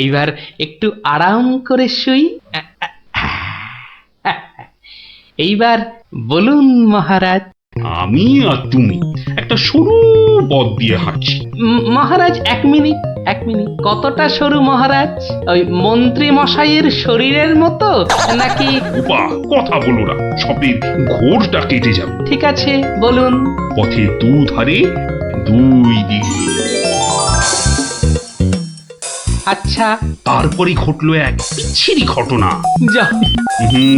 এইবার একটু আরাম করে শুই। এইবার বলুন মহারাজ। আমি আর তুমি একটা সরু পথ দিয়ে হাঁটছি। মহারাজ এক মিনিট, এক মিনিট। কতটা সরু মহারাজ? ওই মন্ত্রী মশাইয়ের শরীরের মতো নাকি? উপা, কথা বলো না, স্বপ্নের ঘোরটা কেটে যাবে। ঠিক আছে, বলুন। পথের দুধারে দুই দিঘি। আচ্ছা। তারপরে ঘটলো এক বিচ্ছিরি ঘটনা। যা,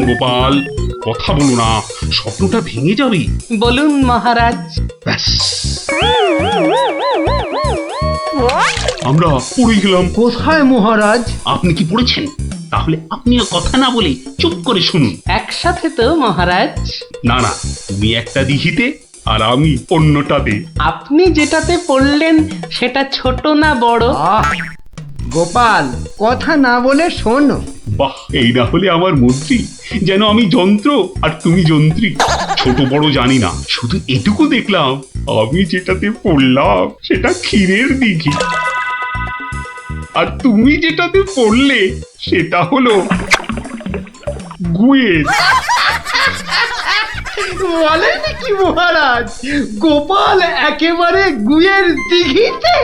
গোপাল, কথা বলো না, স্বপ্নটা ভেঙে যাবে। বলুন মহারাজ। ব্যাস, আমরা পড়ে গেলাম। কোথায় মহারাজ? আপনি কি পড়েছেন? তাহলে আপনিও কথা না বলে চুপ করে শুনুন। একসাথে তো মহারাজ? না না, তুমি একটা দিঘিতে আর আমি অন্যটাতে। আপনি যেটাতে পড়লেন সেটা ছোট না বড়? আহ, গোপাল, কথা না বলে শোনো। বাহ, এই না হলে আমার মন্ত্রী, যেন আমি যন্ত্র আর তুমি যন্ত্রী। ছোট বড় জানি না, শুধু এটুকু দেখলাম, আমি যেটাতে পড়লাম সেটা ক্ষীরের দিঘি, আর তুমি যেটাতে পড়লে সেটা হলো গুয়ের। বলেন কি মহারাজ, গোপাল একেবারে গুয়ের দিঘিতে?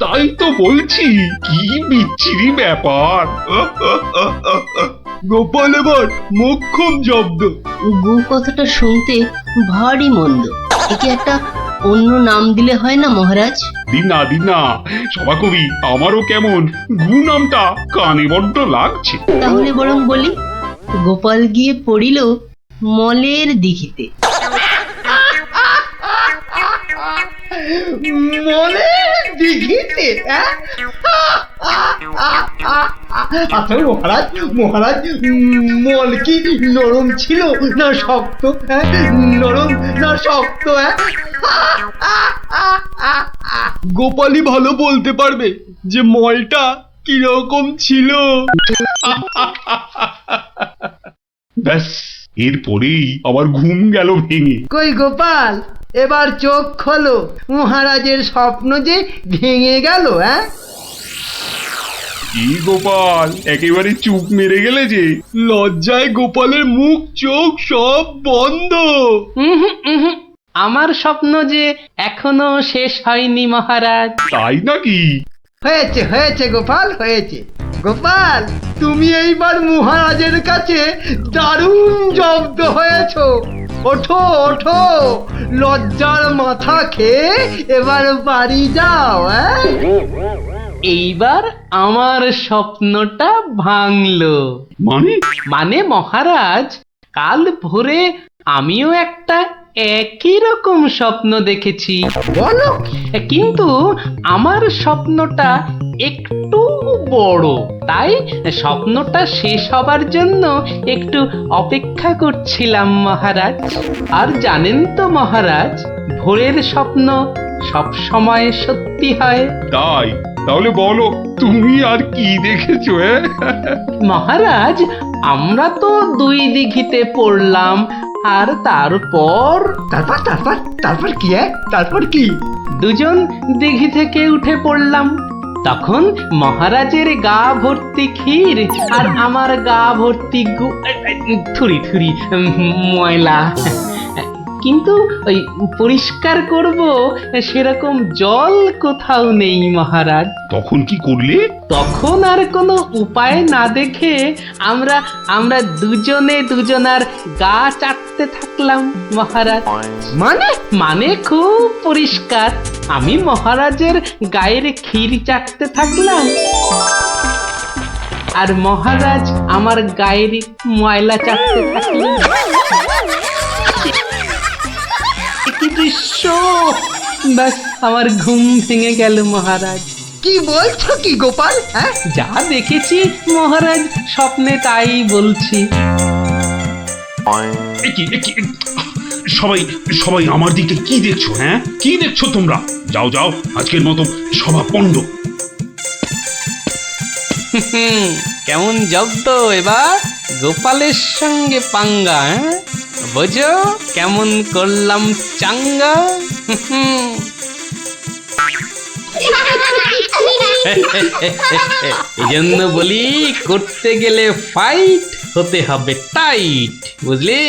তাই তো বলছি, কি বিচ্ছিরি ব্যাপার। গোপাল এবার মোক্ষম জব্দ। গু কথাটা শুনতে ভারী মন্দ। একে একটা অন্য নাম দিলে হয় না মহারাজ? দিনা দিনা, সভাকবি, আমারও কেমন গু নামটা কানে বড্ড লাগছে। তাহলে বরং বলি, গোপাল গিয়ে পড়িল মলের দিঘিতে। মনে দিঘিতে? আচ্ছা মহারাজ, মহারাজ, মল কি নরম ছিল না শক্ত? নরম না শক্ত? গোপালই ভালো বলতে পারবে যে মলটা কিরকম ছিল। ব্যাস, এরপরেই আমার ঘুম গেল ভেঙে। কই গোপাল, এবার চোখ খোলো, মহারাজের স্বপ্ন যে ভেঙে গেল। কি গোপাল, একেবারে চুপ মেরে গেলে যে। লজ্জায় গোপালের মুখ চোখ সব বন্ধ। উহুম, উহুম। আমার স্বপ্ন যে এখনো শেষ হয়নি মহারাজ। তাই নাকি? হয়েছে হয়েছে গোপাল, হয়েছে। গোপাল, তুমি এইবার মহারাজের কাছে দারুণ জব্দ হয়েছো। ওঠো ওঠো, লজ্জার মাথা খেয়ে এবার বাড়ি যাও। এইবার আমার স্বপ্নটা ভাঙলো। মানে? মানে মহারাজ, কাল ভোরে আমিও একটা একই রকম স্বপ্ন দেখেছি। বলো। কিন্তু আমার স্বপ্নটা একটু বড়, তাই স্বপ্নটা শেষ হবার জন্য একটু অপেক্ষা করছিলাম মহারাজ। আর জানেন তো মহারাজ, ভোরের স্বপ্ন সব সময় সত্যি হয়। তাই? তাহলে বলো, তুমি আর কি দেখেছো? মহারাজ, আমরা তো দুই দিঘিতে পড়লাম, আর তারপর তারপর তারপর তারপর কি? তারপর কি? দুজন দিঘি থেকে উঠে পড়লাম। তখন মহারাজের গা ভর্তি ক্ষীর আর আমার গা ভর্তি থুরি থুরি ময়লা। কিন্তু ওই পরিষ্কার করব সেরকম জল কোথাও নেই মহারাজ। তখন কি করলে? তখন আর কোনো উপায় না দেখে আমরা আমরা দুজনে দুজনার গা চাটতে থাকলাম মহারাজ। মানে? মানে খুব পরিষ্কার। আমি মহারাজের গায়ের ক্ষীর চাটতে থাকলাম, আর মহারাজ আমার গায়ের ময়লা চাটতে থাকলেন। কি দৃশ্য! ব্যাস, আমার ঘুম ভেঙে গেল মহারাজ। কি বলছো কি গোপাল? যা দেখেছি মহারাজ, স্বপ্নে তাই বলছি। সবাই সবাই আমার দিকে কি দেখছো? কি দেখছো তোমরা? যাও যাও, আজকের মতো সভা পণ্ড। কেমন জব্দ এবার গোপালের সঙ্গে পাঙ্গা? বোঝো কেমন করলাম চাঙ্গা? এই জন্য বলি করতে গেলে ফাইট হতে হবে টাইট, বুঝলি?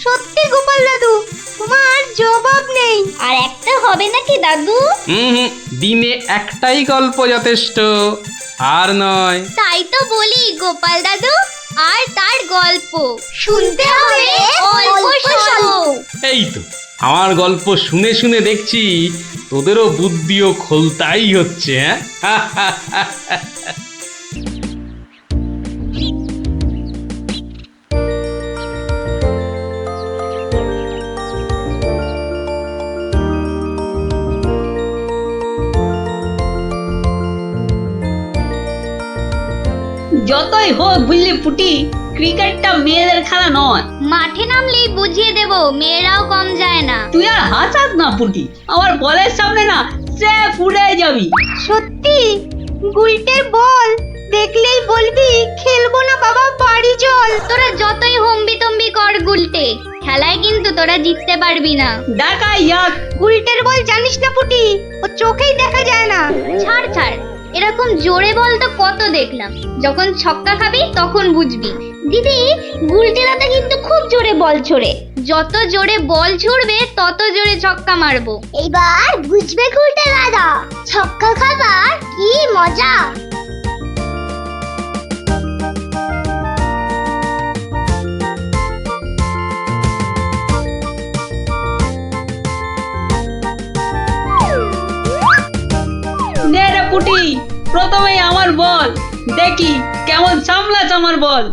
সত্যি গোপাল দাদু, তোমার জবাব নেই। আর একটা হবে নাকি দাদু? হুম, দিনে একটাই গল্প যথেষ্ট, আর নয়। তাই তো বলি গোপাল দাদু, আর তার গল্প শুনতে হবে অল্প স্বল্প। এই তো আমার গল্প শুনে শুনে দেখছি তোদেরও বুদ্ধিও খোলতাই হচ্ছে। হ্যাঁ, যতই হোক বুঝলি পুটি, ক্রিকেটটা মেয়েদের খেলা নয়। মাঠে নামলেই বুঝিয়ে দেব, মেয়েরাও কম যায় না। তুই আর হাসাস না পুটি, আমার বলের সামনে না সে উড়ে যাবি। সত্যি গুলটের বল দেখলেই বলবি খেলবো না বাবা, বাড়ি চল। তোরা যতই হম্বি তম্বি কর গুলটে, খেলায় কিন্তু তোরা জিততে পারবি না। দেখা যাক। গুলটের বল জানিস না পুটি, ও চোখেই দেখা যায় না। ছাড় ছাড়, এরকম জোরে বল তো কত দেখলাম, যখন ছক্কা খাবি তখন বুঝবি। দিদি, গুলটে দাদা কিন্তু খুব জোরে বল ছোড়ে, যত জোরে বল ছুড়বে তত জোরে ছক্কা মারবো। এইবার বুঝবে গুলটে দাদা, ছক্কা খাবার কি মজা। নে রে পুটি, প্রথমেই আমার বল, দেখি কেমন সামলাস আমার বল।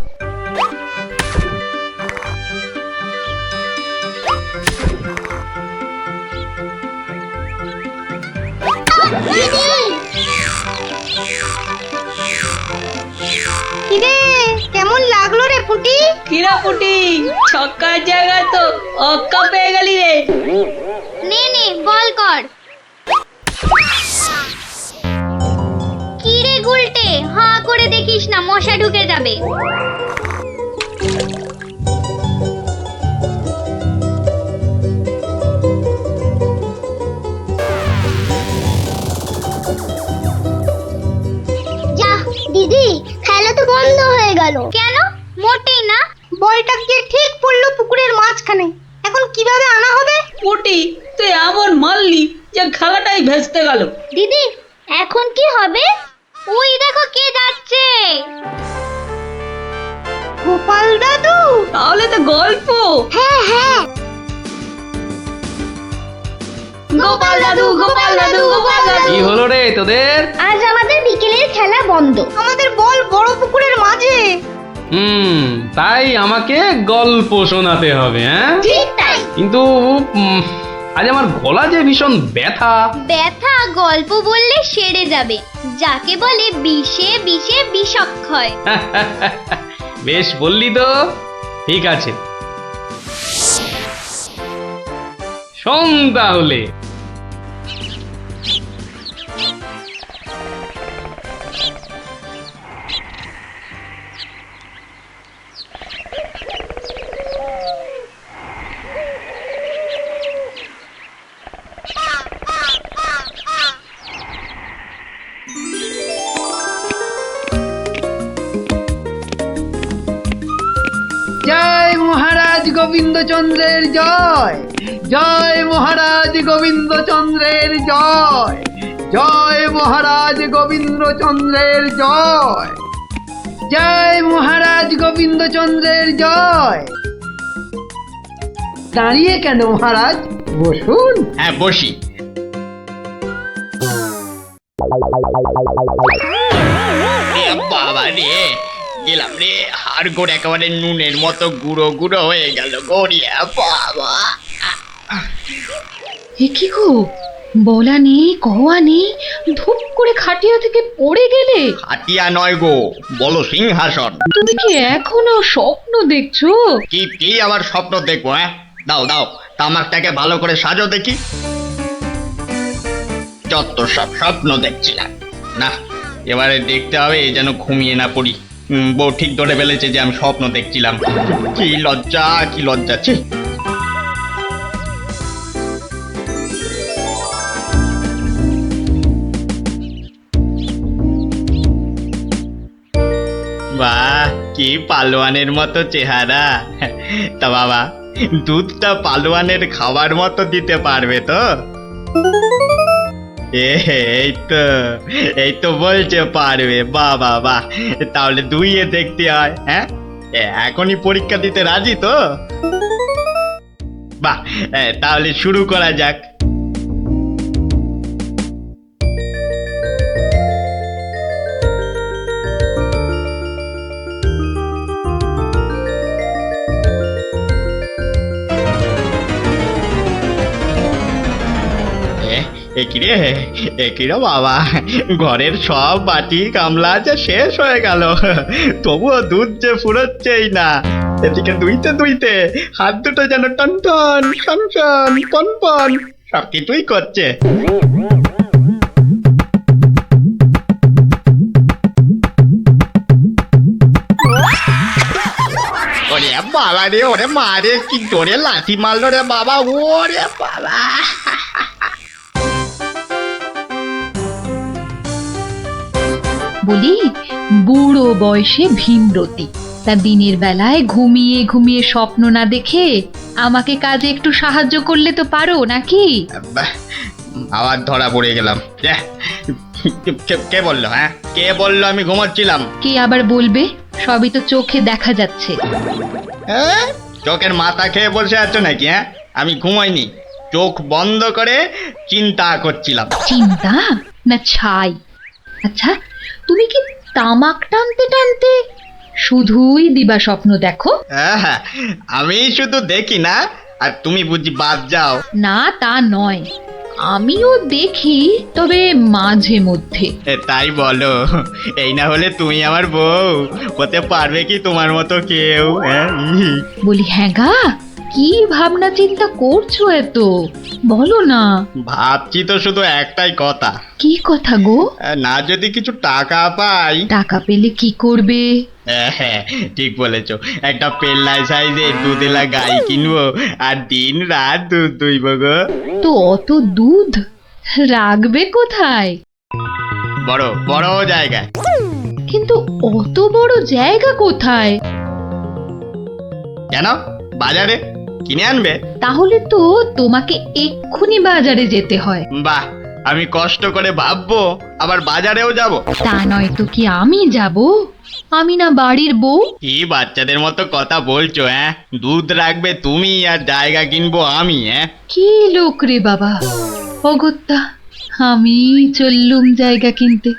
কিরে, কেমন লাগলো রে পুটি? কিরা পুটি, ছক্কার জায়গায় তো অক্কা পেয়ে গেলি রে। নে নে বল কর। কিরে গুলটে, হাঁ করে দেখিস না, মশা ঢুকে যাবে। যা দিদি, খেলা তো বন্ধ হয়ে গেল। কেন? মোটেই না, বলটা গিয়ে ঠিক পড়লো পুকুরের মাঝখানে। এখন কিভাবে আনা হবে? পুটি, তুই এমন মারলি যে খেলাটাই ভেস্তে গেল। দিদি, এখন কি হবে? ওই দেখো কে যাচ্ছে। গোপাল দাদু। তাহলে তো গল্প। হ্যাঁ হ্যাঁ, গোপাল দাদু, গোপাল দাদু, গোপাল দাদু। কি হলো রে তোদের? আজ আমাদের বিকেলের খেলা বন্ধ। আমাদের বল বড় পুকুরের মাঝে। তাই আমাকে গল্প শোনাতে হবে। হ্যাঁ, ঠিক তাই। কিন্তু আজ আমার গলা যে ভীষণ ব্যথা। ব্যথা গল্প বললে সেরে যাবে, যাকে বলে বিষে বিষে বিষক্ষয়। বেশ বললি তো, ঠিক আছে, শোন তাহলে। জয় মহারাজ গোবিন্দচন্দ্রের জয়, জয় মহারাজ গোবিন্দচন্দ্রের জয়, জয় মহারাজ গোবিন্দচন্দ্রের জয়, জয় মহারাজ গোবিন্দচন্দ্রের জয়। দাঁড়িয়ে কেন মহারাজ, বসুন। হ্যাঁ বসি। বাবা রে, গেলাম রে, হাড় গোড় একেবারে নুনের মতো গুঁড়ো গুঁড়ো হয়ে গেল গড়িয়া। বাবা, এ কি গো, বলা নেই কওয়া নেই, ধুপ করে খাটিয়া থেকে পড়ে গেলে। হাতিয়া নয় গো, বলো সিংহাসন। তুমি কি এখনো স্বপ্ন দেখছো? কি আবার স্বপ্ন দেখবো? হ্যাঁ, দাও দাও তামাকটাকে ভালো করে সাজো দেখি। যত সব স্বপ্ন দেখছিলাম, না এবারে দেখতে হবে যেন ঘুমিয়ে না পড়ি। বউ ঠিক ধরে ফেলেছে যে আমি স্বপ্ন দেখছিলাম। কি লজ্জা, কি লজ্জা। ছি। বাহ, কি পালোয়ানের মতো চেহারা। তা বাবা, দুধটা পালোয়ানের খাবার মতো দিতে পারবে তো? এই তো বলছে পারবে। বাহ বাহ বাহ, তাহলে দুইয়ে দেখতে হয়। হ্যাঁ, এখনই পরীক্ষা দিতে রাজি তো? বাহ, তাহলে শুরু করা যাক। একিরে বাবা, ঘরের সব বাটি গামলা যে শেষ হয়ে গেল, তবুও দুধ যে ফুরোচ্ছেই না। এদিকে দুইতে দুইতে হাত দুটো যেন টন টন টন টন পন পন সব কিছুই করছে। ওরে বাবা রে, ওরে মা রে, কি জোরে লাথি মারলো রে বাবা, ওরে বাবা। বলি, বুড়ো বয়সে ভীমরতি, তা দিনের বেলায় ঘুমিয়ে ঘুমিয়ে স্বপ্ন না দেখে আমাকে কাজে একটু সাহায্য করলে তো পারো নাকি? বাহ, আবার ধরা পড়ে গেলাম। কে বললো? হ্যাঁ, কে বললো আমি ঘুমাচ্ছিলাম? কে আবার বলবে? সবই তো চোখে দেখা যাচ্ছে। হ্যাঁ, চোখের মাথা খেয়ে বসে আছো নাকি? হ্যাঁ, আমি ঘুমাইনি, চোখ বন্ধ করে চিন্তা করছিলাম। চিন্তা না ছাই? আচ্ছা, তুমি কি তামাক টানতে টানতে শুধুই দিবা স্বপ্ন দেখো? হ্যাঁ, আমি শুধু দেখি না, আর তুমি বুঝি বাদ যাও? না, তা নয়, আমিও দেখি, তবে মাঝে মধ্যে। তাই বলো? এই না হলে তুমি আমার বউ হতে পারবে কি তোমার মতো কেউ? হ্যাঁ, বলি, হ্যাঁ গা, কি ভাবনা চিন্তা করছো এত? বলো না। ভাবছি তো শুধু একটাই কথা। কি কথা গো? না, যদি কিছু টাকা পাই। টাকা পেলে কি করবে? হ্যাঁ, ঠিক বলেছো, একটা পেল্লাই সাইজের দুধেলা গাই কিনবো আর দিন রাত দুধ দুইব গো। তো অত দুধ রাখবে কোথায়? বড় বড় জায়গায়। কিন্তু অত বড় জায়গা কোথায়? কেন, বাজারে কিনে আনবে? তাহলে তো তোমাকে এক্ষুনি বাজারে যেতে হয়। বাহ, আমি কষ্ট করে ভাববো, আবার বাজারেও যাব? তা নয় তো কি আমি যাব? আমি না বাড়ির বউ? কি বাচ্চাদের মতো কথা বলছো? হ্যাঁ, দুধ রাখবে তুমি আর জায়গা কিনবো আমি? হ্যাঁ, কি লোক রে বাবা, অগত্যা আমি চললুম জায়গা কিনতে।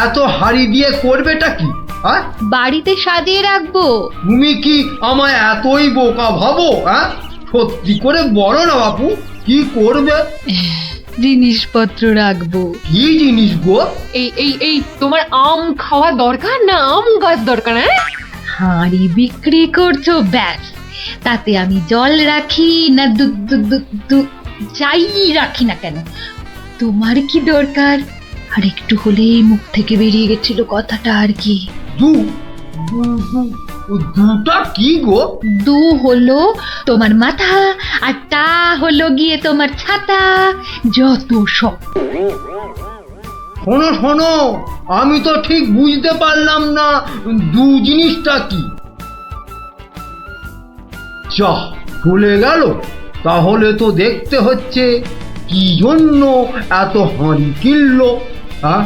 এত হাড়ি দিয়ে করবেটা কি? হ্যাঁ, বাড়িতে সাজিয়ে রাখবো। তুমি কি আমায় এতই বোকা ভাবো? হ্যাঁ, সত্যি করে বলো না বাপু, কি করবে? জিনিসপত্র রাখবো। কি জিনিস গো? এই এই এই তোমার আম খাওয়া দরকার না আম গাছ দরকার? হ্যাঁ, হাঁড়ি বিক্রি করছো, ব্যাস। তাতে আমি জল রাখি না দুধ দুধ দুধ দুধ যাই রাখি না কেন, তোমার কি দরকার? আর একটু হলেই মুখ থেকে বেরিয়ে গেছিল কথাটা আর কি। দুটা কি গো? দু হলো তোমার মাথা, আর টা হলো গিয়ে তোমার ছাতা, যত সব। শোনো শোনো, আমি তো ঠিক বুঝতে পারলাম না দু জিনিসটা কি। যা চলে গেল, তাহলে তো দেখতে হচ্ছে কি জন্য এত হাঁড়ি কিনলো। হ্যাঁ,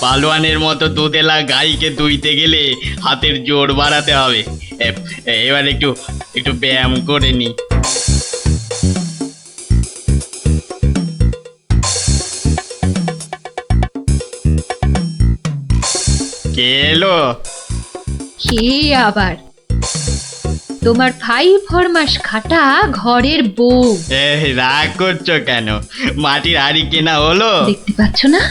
পালোয়ানের মতো দুধেলা গাইকে দুইতে গেলে হাতের জোর বাড়াতে হবে। এবার একটু একটু ব্যায়াম করে নি। কে এলো? কে আবার? তোমার 5 মাস খাটা ঘরের বউ। রাগ করছো কেন? মাটির হাড়ি কেনা হলো? দেখতে পাচ্ছ না,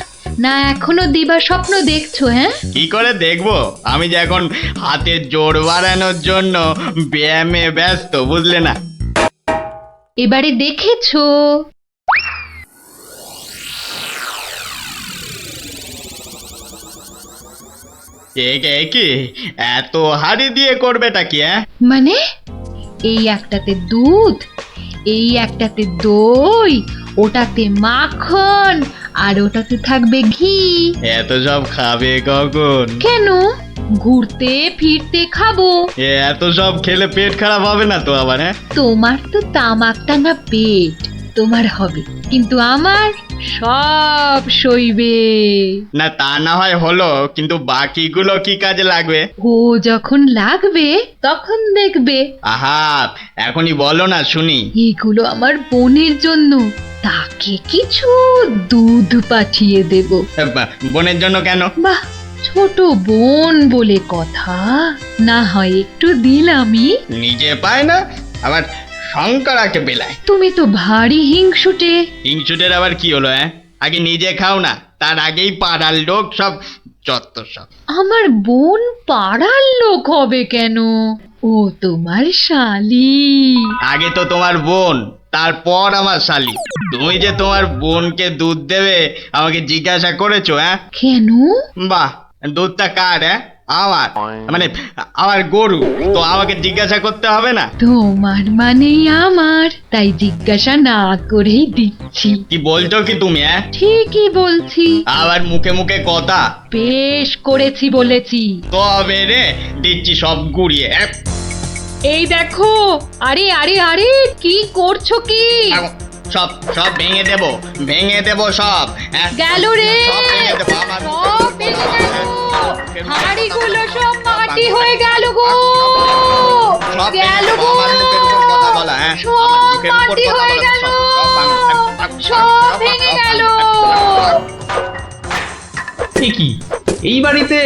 না এখনো দিবা স্বপ্ন দেখছো? হ্যাঁ, কি করে দেখবো? আমি যে এখন হাতের জোর বাড়ানোর জন্য ব্যায়ামে ব্যস্ত, বুঝলে না? এবারে দেখেছো? কি এত হাড়ি দিয়ে করবেটা কি? হ্যাঁ, মানে এই একটাতে দুধ, এই একটাতে দই, ওটাতে মাখন, আর ওটাতে থাকবে ঘি। এত সব খাবে কখন? কেন? ঘুরতে ফিরতে খাবো। এত সব খেলে পেট খারাপ হবে না তো আবার? হ্যাঁ, তোমার তো তামাক টানা পেট, তোমার হবে, কিন্তু আমার সব সইবে। না তা না হয় হলো, কিন্তু বাকিগুলো কি কাজে লাগবে? ও যখন লাগবে তখন দেখবে। আহা, এখনই বলো না শুনি। এগুলো আমার বোনের জন্য, তাকে কিছু দুধ পাঠিয়ে দেব। বোনের জন্য কেন? বাহ, ছোট বোন বলে কথা, না হয় একটু দিলামই। নিজে পায় না, আবার শঙ্করাকে বেলায়। তুমি তো ভারী হিংসুটে। হিংসুটের আবার কি হলো? হ্যাঁ, আগে নিজে খাও না, তার আগেই পাড়ার লোক সব যত সব। আমার বোন পাড়ার লোক হবে কেন? ও তোমার শালি। আগে তো তোমার বোন, তারপর আমার শালি। তুমি যে তোমার বোনকে দুধ দেবে আমাকে জিজ্ঞাসা করেছো? হ্যাঁ, কেন? বাহ, দুধটা কার? হ্যাঁ, আমার, মানে আমার গরু, তো আমাকে জিজ্ঞাসা করতে হবে না? তোমার মানেই আমার, তাই জিজ্ঞাসা না করেই দিচ্ছি। কি বলছো কি তুমি? হ্যাঁ, ঠিকই বলছি, আবার মুখে মুখে কথা। বেশ করেছি বলেছি। তবে রে দিচ্ছি সব গুড়িয়ে। এই দেখো, আরে আরে আরে, কি করছো কি? সব সব ভেঙে দেবো, ভেঙে দেবো সব। হ্যাঁ, গেল রে, সব ভেঙে দেবো। আমার সব ভেঙে গেল, হাঁড়িগুলো সব মাটি হয়ে গেল গো, সব গেল গো, আমার মুখের উপর কথা বলা। হ্যাঁ, সব মাটি হয়ে গেল, সব ভেঙে গেল। কি এই বাড়িতে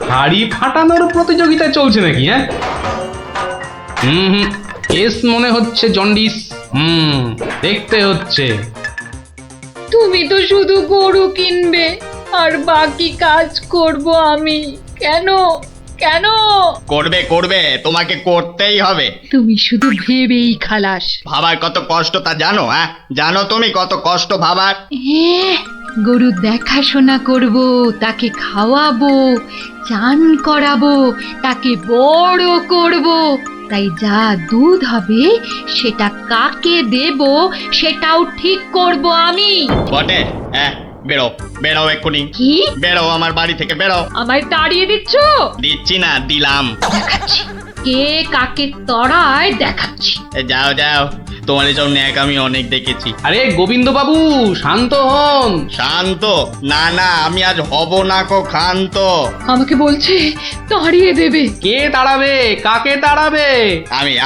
হাড়ি ফাটানোর প্রতিযোগিতা চলছে নাকি? হ্যাঁ, হুম, কেস মনে হচ্ছে জন্ডিস। দেখতে হচ্ছে। তুমি তো শুধু গরু কিনবে আর বাকি কাজ করব আমি। কেন কেন? করবে করবে, তোমাকে করতেই হবে। তুমি শুধু ভেবেই খালাস। ভাবার কত কষ্ট তা জানো? হ্যাঁ, জানো তুমি কত কষ্ট ভাবার? গরু দেখাশোনা করব, তাকে খাওয়াবো, চান করাবো, তাকে বড় করব, তাই যা দুধ হবে সেটা কাকে দেব সেটাও ঠিক করব আমি। বটে? হ্যাঁ, বেরো বেরো এক্ষুনি। কি? বেরো আমার বাড়ি থেকে, বেরো। আমায় তাড়িয়ে দিচ্ছ? দিচ্ছি না, দিলাম। দেখাচ্ছি কে কাকে তড়ায়, দেখাচ্ছি। যাও যাও, তোমার এসব ন্যাক আমি অনেক দেখেছি। আরে গোবিন্দ বাবু, শান্ত হন। শান্ত? না না, আমি আজ হব না কো ক্ষান্ত। আমাকে বলছে তাড়িয়ে দেবে। কে তাড়াবে? কাকে তাড়াবে?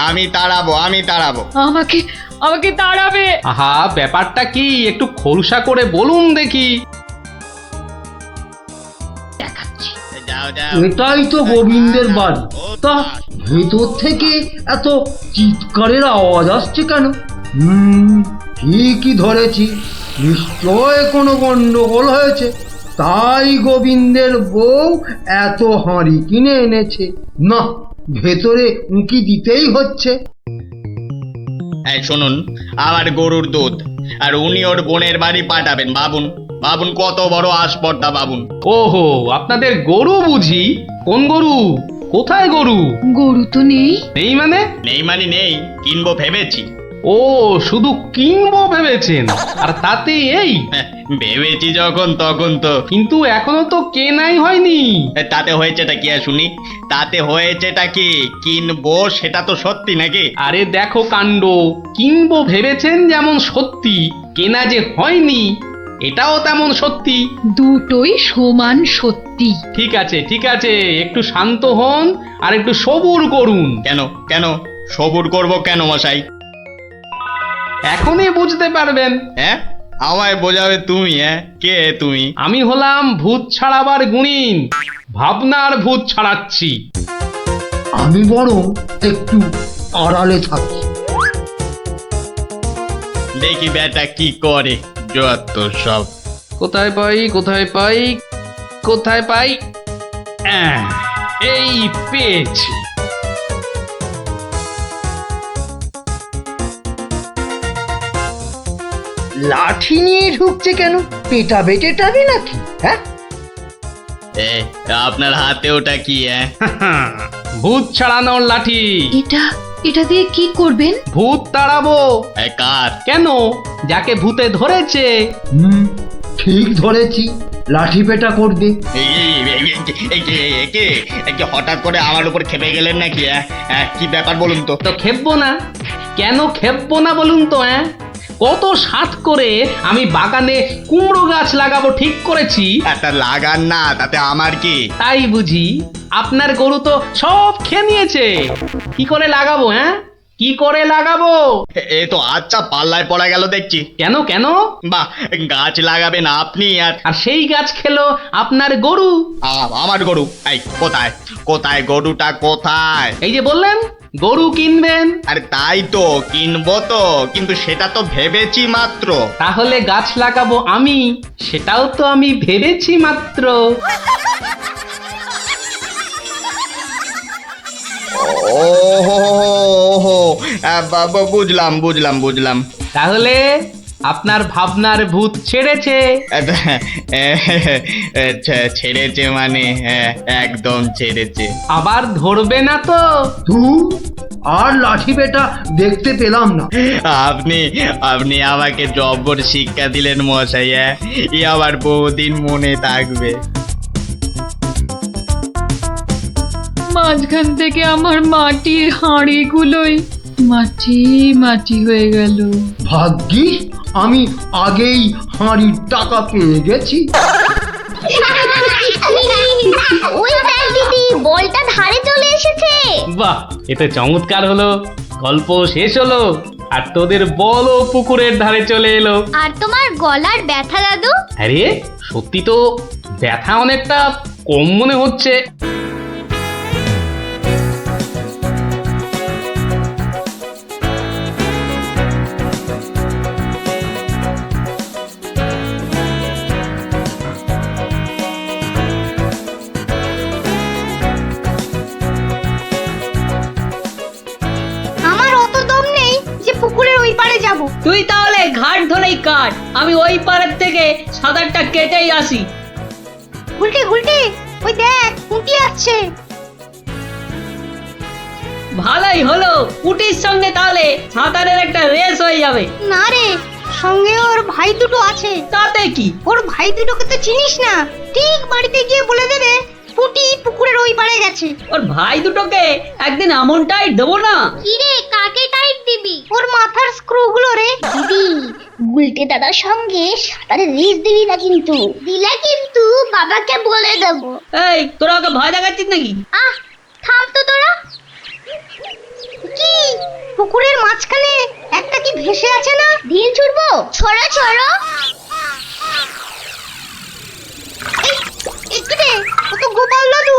আমি তাড়াবো, আমি তাড়াবো। আমাকে আমাকে তাড়াবে। আহা, ব্যাপারটা কি একটু খোলসা করে বলুন দেখি। দেখাচ্ছি। যাও যাও। এটাই তো গোবিন্দের বাড়ি। তা ভেতর থেকে এত চিৎকারের আওয়াজ আসছে কেন? ঠিকই ধরেছি, নিশ্চয় কোনো গন্ডগোল হয়েছে, তাই গোবিন্দের বউ এত হাঁড়ি কিনে এনেছে। না, ভেতরে উঁকি দিতেই হচ্ছে। এই শুনুন, আমার গরুর দুধ, আর উনি ওর বোনের বাড়ি পাঠাবেন। ভাবুন ভাবুন, কত বড় আসপর্দা ভাবুন। ওহো, আপনাদের গরু বুঝি? কোন গরু? কোথায় গরু? গরু তো নেই। নেই মানে? নেই মানে নেই, কিনবো ভেবেছি। ও, শুধু কিনবো ভেবেছেন? আর তাতে এই? ভেবেছি যখন তখন তো। কিন্তু এখনো তো কেনাই হয়নি। তাতে হয়েছেটা কি? আর শুনি, তাতে হয়েছেটা কি? কিনবো সেটা তো সত্যি নাকি? আরে দেখো কাণ্ড, কিনবো ভেবেছেন যেমন সত্যি, কেনা যে হয়নি এটাও তেমন সত্যি। দুটোই সমান সত্যি। ঠিক আছে ঠিক আছে, একটু শান্ত হন আর একটু সবুর করুন। কেন কেন সবুর করব কেন মশাই? এখনই বুঝতে পারবেন। হ্যাঁ, আমায় বোঝাবে তুমি? হ্যাঁ, কে তুমি? আমি হলাম ভূত ছাড়াবার গুণিন, ভাবনার ভূত ছাড়াচ্ছি। আমি বরং একটু আড়ালে থাকি। দেখি বেটা কি করে, যত সব। কোথায় পাই কোথায় পাই কোথায় পাই এই পেয়েছি। লাঠি নিয়ে ঢুকছে কেন? পেটাবে টেটাবে নাকি? হ্যাঁ, এ আপনার হাতে ওটা কি? ভূত ছাড়ানোর লাঠি। এটা দিয়ে কি করবেন? ভূত তাড়াবো। কার? কেন? যাকে ভূতে ধরেছে। ঠিক ধরেছি, লাঠি পেটা করবে। হঠাৎ করে আমার উপর খেপে গেলেন নাকি? কি ব্যাপার বলুন তো? তো খেপবো না কেন? খেপবো না বলুন তো? কত সাত করে আমি বাগানে কুমড়ো গাছ লাগাবো ঠিক করেছি। তা লাগান না, তাতে আমার কি? তাই বুঝি? আপনার গরু তো সব খেয়ে নিয়েছে। কি করে লাগাবো? কি করে লাগাবো? এ তো আচ্ছা পাল্লায় পড়া গেল দেখছি। কেন কেন? বাহ, গাছ লাগাবেন আপনি আর সেই গাছ খেলো আপনার গরু। আমার গরু? এই কোথায় কোথায় গরুটা কোথায়? এই যে বললেন গরু কিনবেন। আরে তাই তো কিনবো তো, কিন্তু সেটা তো ভেবেছি মাত্র। তাহলে গাছ লাগাবো আমি, সেটাও তো আমি ভেবেছি মাত্র। ওহো, বুঝলাম বুঝলাম বুঝলাম। তাহলে আপনার ভাবনার ভূত ছেড়েছে। ছেড়েছে মানে? একদম ছেড়েছে। আবার ধরবে না তো? তুই আর লাঠি পেটা দেখতে পেলাম না। আপনি আপনি আমাকে জব্বর শিক্ষা দিলেন মশাই। ই আবার বহুদিন মনে থাকবে। মাঝখান থেকে আমার মাটির হাঁড়িগুলোই মাটি মাটি হয়ে গেল। ভাগ্যিস আমি আগেই হাঁড়ির টাকা পেয়ে গেছি। ওই দেখ দিদি, বলটা ধারে চলে এসেছে। বাহ, এটা চমৎকার হলো। গল্প শেষ হলো আর তোদের বলও পুকুরের ধারে চলে এলো। আর তোমার গলার ব্যথা দাদু? আরে সত্যি তো ব্যথা অনেকটা কম মনে হচ্ছে। আমার অত দম নেই যে পুকুরের ওই পারে যাব। তুই তাহলে ঘাট ধরেই কাট, আমি ওই পাড়ের থেকে সাঁতারটা কেটেই আসি। গুলটে গুলটে, ওই দেখ পুঁটি আসছে। ভালোই হলো, পুটির সঙ্গে তাহলে সাঁতারের একটা রেস হয়ে যাবে। না রে, সঙ্গে ওর ভাই দুটো আছে। তাতে কি? ওর ভাই দুটোকে তো চিনিস না। ঠিক বাড়িতে গিয়ে বলে দেবে পুঁটি পুকুরের ওই পারে গেছে। ওর ভাই দুটোকে একদিন এমন টাইট দেবো না। কি রে, কাকে টাইট দিবি? ওর মাথার স্ক্রু গুলো রে। দিদি, গুলটে দাদার সঙ্গে সাঁতারে রেস দিবি না কিন্তু। দিলে কিন্তু বাবাকে বলে দেবো। এই তোরা ওকে ভয় দেখাচ্ছিস নাকি? আহ, থাম তো তোরা। কি পুকুরের মাঝখানে একটা কি ভেসে আছে না? ঢিল ছুড়বো? ছড়ো ছড়ো। একটু দে, ও তো গোপাল দাদু।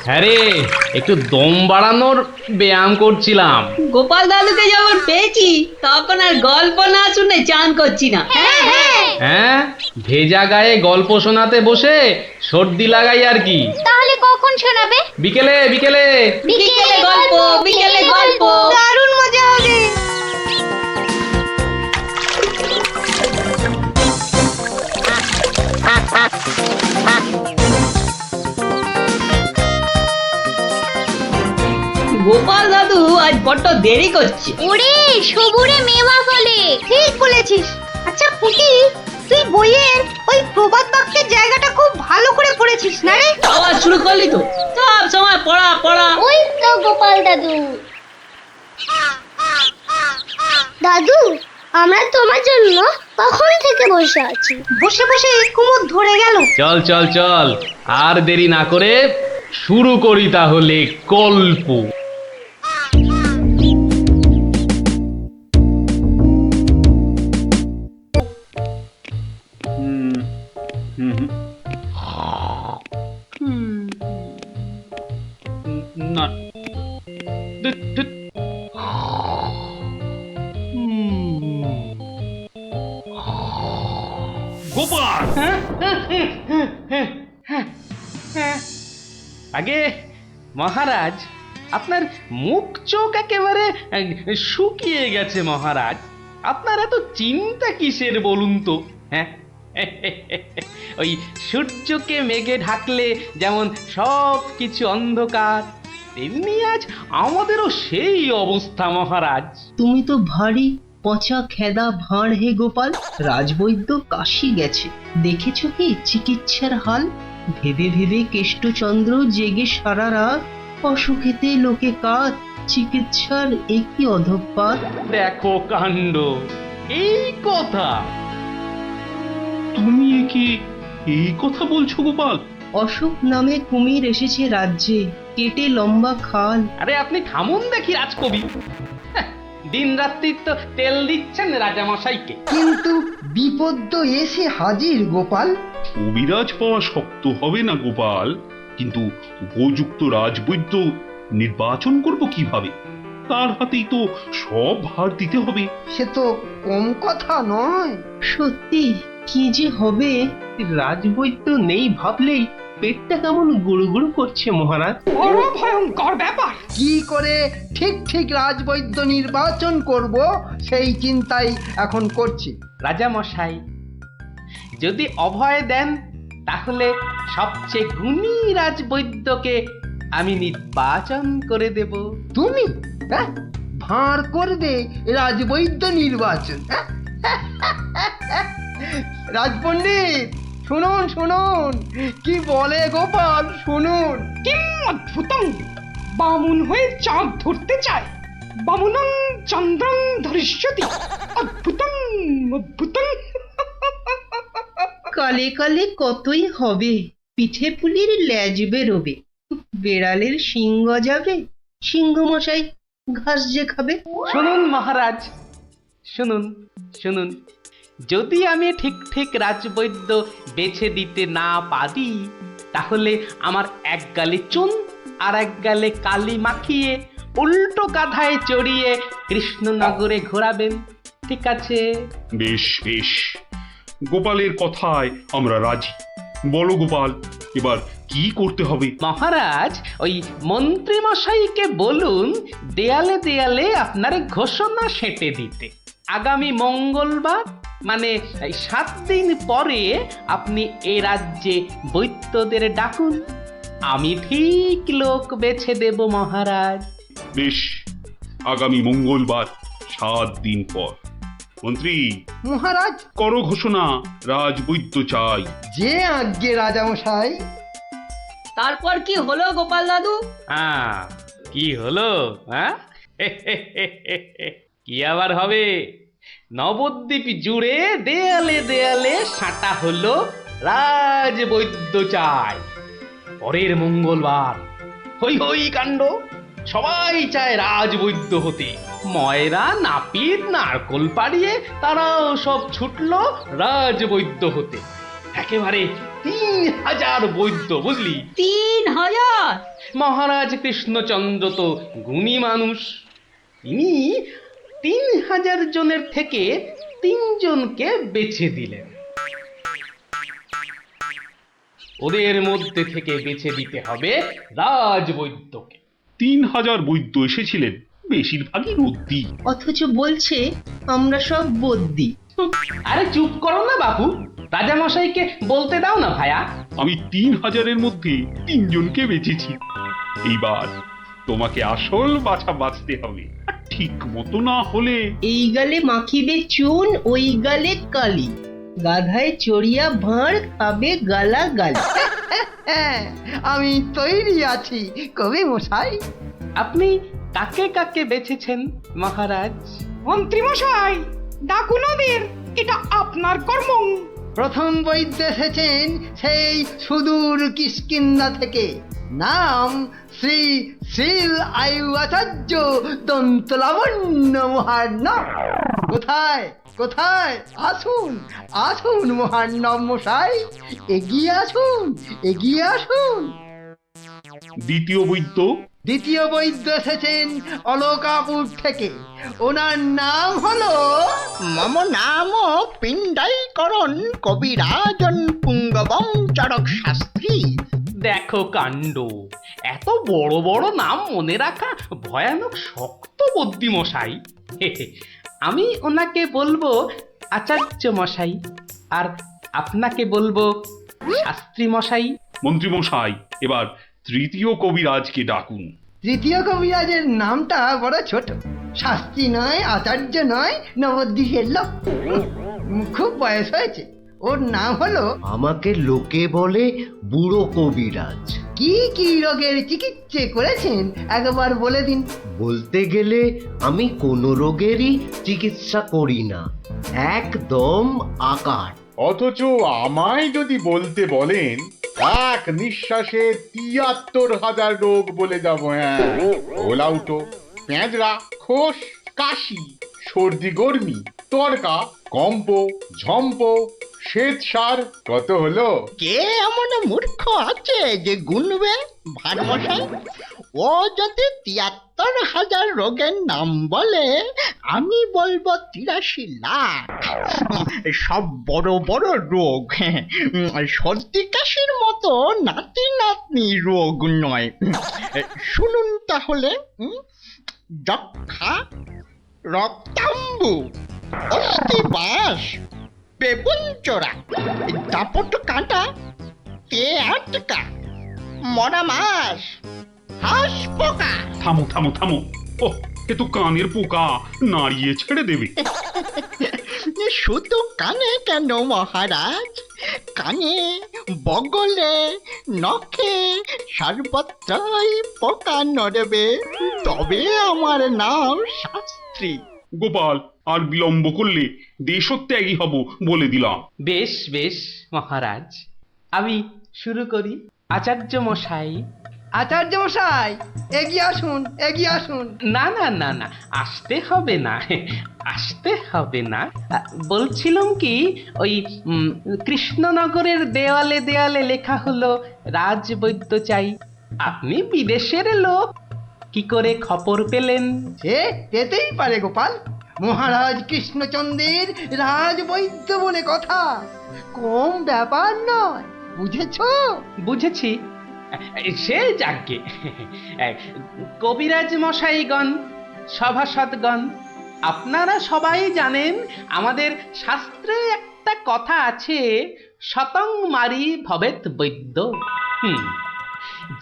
হ্যাঁ রে, একটু দম বাড়ানোর ব্যায়াম করছিলাম। গোপাল দাদুকে যখন পেয়েছি তখন আর গল্প না শুনে চান করছি না। হ্যাঁ হ্যাঁ। হ্যাঁ, ভেজা গায়ে গল্প শোনাতে বসে সর্দি লাগাই আর কি। তাহলে কখন শোনাবে? বিকেলে বিকেলে। বিকেলে গল্প, বিকেলে গল্প। দারুণ মজা হবে। গোপাল দাদু আজ বড্ড দেরি করছে। ওরে সবুরে মেওয়া ফলে। ঠিক বলেছিস। আচ্ছা পুটি, তুই বইয়ের ওই প্রবাদ বাক্যের জায়গাটা খুব ভালো করে পড়েছিস না রে? আবার শুরু করলি তো, সব সময় পড়া পড়া। ওই তো গোপাল দাদু। দাদু, আমরা তোমার জন্য কখন থেকে বসে আছি। বসে বসে কুমোদ ধরে গেল। চল চল চল, আর দেরি না করে শুরু করি তাহলে গল্প। না গোপাল! আগে মহারাজ, আপনার মুখ চোখ একেবারে শুকিয়ে গেছে মহারাজ। আপনার এত চিন্তা কিসের বলুন তো? হ্যাঁ, ওই সূর্যকে মেঘে ঢাকলে যেমন সব কিছু অন্ধকার, তেমনি আজ আমাদেরও সেই অবস্থা মহারাজ। তুমি তো ভারী পচা খেদা ভাঁড় হে গোপাল। রাজবৈদ্য কাশি গেছে, দেখেছো কি চিকিৎসার হাল? ভেবে ভেবে কেষ্টচন্দ্র জেগে সারা রাত, অসুখেতে লোকে কাজ, চিকিৎসার একই অধঃপাত। দেখো কাণ্ড, এই কথা! তুমি একে এই কথা বলছো গোপাল? অসুখ নামে কুমির এসেছে রাজ্যে, কেটে লম্বা খাল। আরে আপনি থামুন দেখি রাজকবি। দিন রাত্রি তো তেল দিচ্ছেন রাজামশাইকে। কিন্তু বিপদ তো এসে হাজির গোপাল। কবিরাজ পাওয়া শক্ত হবে না গোপাল, কিন্তু উপযুক্ত রাজবৈদ্য নির্বাচন করব কিভাবে? তার হাতেই তো সব ভার দিতে হবে। সে তো কম কথা নয়। সত্যি কি যে হবে! রাজবৈদ্য নেই ভাবলেই পেটটা কেমন গুড়গুড় করছে মহারাজ। বড় ভয়ঙ্কর ব্যাপার। কি করে ঠিক ঠিক রাজবৈদ্য নির্বাচন করব সেই চিন্তাই এখন করছি। রাজামশাই, যদি অভয় দেন তাহলে সবচেয়ে গুণী রাজবৈদ্যকে আমি নির্বাচন করে দেব। তুমি হ্যাঁ ভাঁড় করবে রাজবৈদ্য নির্বাচন? রাজপণ্ডিত শুনুন শুনুন, কি বলে গোপাল শুনুন। অদ্ভুতং! বামুন হয়ে চাঁদ ধরতে চায়। বামুনং চন্দ্রং ধরিষ্যতি। অদ্ভুতং অদ্ভুতং! কালে কালে কতই হবে, পিঠে পুলির ল্যাজ বেরোবে, বেড়ালের সিংহ যাবে, সিংহ মশাই ঘাস যে খাবে। শুনুন মহারাজ, শুনুন শুনুন, যদি আমি ঠিক ঠিক রাজবৈদ্য বেছে দিতে না পারি, তাহলে আমার এক গালে চুন আর এক গালে কালি মাখিয়ে উল্টো কাঁধায় চড়িয়ে কৃষ্ণনগরে ঘোরাবেন, ঠিক আছে? বেশ বেশ, গোপালের কথায় আমরা রাজি। বলো গোপাল, এবার কি করতে হবে? মহারাজ, ওই মন্ত্রী মশাইকে বলুন দেয়ালে দেয়ালে আপনার ঘোষণা সেঁটে দিতে। আগামী মঙ্গলবার মানে 7 দিন পরে আপনি এ রাজ্যে বৈদ্যদের ডাকুন, আমি ঠিক লোক বেছে দেব মহারাজ। বেশ, আগামী মঙ্গলবার 7 দিন পর। মন্ত্রী, মহারাজ, করো ঘোষণা, রাজবৈদ্য চাই। যে আজ্ঞে রাজামশাই। তারপর কি হলো গোপাল দাদু? হ্যাঁ, কি হলো? হ্যাঁ, কি আবার হবে? নবদ্বীপ জুড়ে দেয়ালে দেয়ালে সাঁটা হলো রাজবৈদ্য চাই। পরের মঙ্গলবার হই হই কাণ্ড, সবাই চায় রাজবৈদ্য হতে। ময়রা নাপিত নারকোল পাড়িয়ে তারাও সব ছুটলো রাজবৈদ্য হতে। একেবারে 3000 বৈদ্য, বুঝলি? 3000! মহারাজ কৃষ্ণচন্দ্র তো গুণী মানুষ, তিনি 3000 জনের থেকে 3 জনকে বেছে দিলেন। ওদের মধ্যে থেকে বেছে দিতে হবে রাজবৈদ্যকে। 3000 বৈদ্য এসেছিলেন, বেশিরভাগই রদ্দি। অথচ বলছে আমরা সব বদ্যি। আরে চুপ করো না বাবু, রাজামশাইকে বলতে দাও না ভায়া। আমি 3000-এর মধ্যে 3 জনকে বেছেছি। এইবার তোমাকে আসল বাছা বাছতে হবে, আর ঠিক মতো না হলে এই গালে মাখিবে চুন, ওই গালে কালি, গাধায় চড়িয়া ভাঁড় খাবে গালা গালি। হ্যাঁ, আমি তৈরি আছি কবি মশাই। আপনি কাকে কাকে বেছেছেন মহারাজ? মন্ত্রী মশাই, ডাকুন ওদের, এটা আপনার কর্ম। প্রথম বৈদ্য এসেছেন সেই সুদূর কিষ্কিন্ধা থেকে, নাম শ্রী শ্রীল আয়ু আচার্য দন্তলাবণ্য মহার্ণব। কোথায় কোথায়? আসুন আসুন মহার্ণব মশাই, এগিয়ে আসুন এগিয়ে আসুন। দ্বিতীয় বৈদ্য? দ্বিতীয় বৈদ্য এসেছেন অলকাপুর থেকে। ওনার নাম হলো মম নাম পিণ্ডাইকরণ কবিরাজন পুঙ্গবং চরক শাস্ত্রী। দেখো কাণ্ড, এত বড় বড় নাম মনে রাখা ভয়ানক শক্ত বুদ্ধিমশাই। আমি ওনাকে বলবো আচার্য মশাই, আর আপনাকে বলবো শাস্ত্রী মশাই। মন্ত্রী মশাই, এবার তৃতীয় কবিরাজকে ডাকুন। তৃতীয় কবিরাজের নামটা বড় ছোট, শাস্ত্রী নয়, আচার্য নয়, নবদ্বীপের লোক। খুব বয়স হয়েছে। ওর নাম হলো, আমাকে লোকে বলে বুড়ো কবিরাজ। কি কি রোগের চিকিৎসা করেছেন একবার বলে দিন। বলতে গেলে আমি কোনো রোগেরই চিকিৎসা করি না, একদম আকার। অথচ আমায় যদি বলতে বলেন, এক নিঃশ্বাসে ৭৩,০০০ রোগ বলে যাব। হ্যাঁ, ওলাউটো, পেঁজরা, খোস, কাশি, সর্দি গর্মি, তরকা, কম্প, ঝম্প, শ্বেতসার, কত হলো? কে এমন মূর্খ আছে যে গুনবে ভারমশাই? ও যদি ৭৩,০০০ রোগের নাম বলে, আমি বলবো ৮৩ লাখ। সব বড় বড় রোগ, সর্দি কাশির মতো নাতি নাতনি রোগ নয়। শুনুন তাহলে, যক্ষা, রক্তাম্বু, অস্থিবাস, বেগুনচোরা, দাপট কাঁটা, তে আটকা, মরা মাস, হাঁস পোকা। থামো থামো থামো, ও এ তো কানের পোকা, নাড়িয়ে ছেড়ে দেবে। শুধু কানে কেন মহারাজ, কানে, বগলে, নখে, সর্বত্রই পোকা নড়বে, তবে আমার নাম শাস্ত্রী। গোপাল, আর বিলম্ব করলে দেশত্যাগী হব বলে দিলাম। বেশ বেশ মহারাজ, আমি শুরু করি। আচার্য মশাই। আচার্য মশাই, এগিয়ে আসুন, এগিয়ে আসুন। না না না না, আসতে হবে না, আসতে হবে না। বলছিলাম কি, ওই কৃষ্ণনগরের দেওয়ালে দেওয়ালে লেখা হলো রাজবৈদ্য চাই। আপনি বিদেশের লোক, কি করে খবর পেলেন? সে পেতেই পারে গোপাল, মহারাজ কৃষ্ণচন্দ্রের রাজবৈদ্য বলে কথা, কম ব্যাপার নয়, বুঝেছো? বুঝেছি, সে যাকে। কবিরাজ মশাইগণ, সভাসদগণ, আপনারা সবাই জানেন আমাদের শাস্ত্রে একটা কথা আছে, শতং মারি ভবেত বৈদ্য।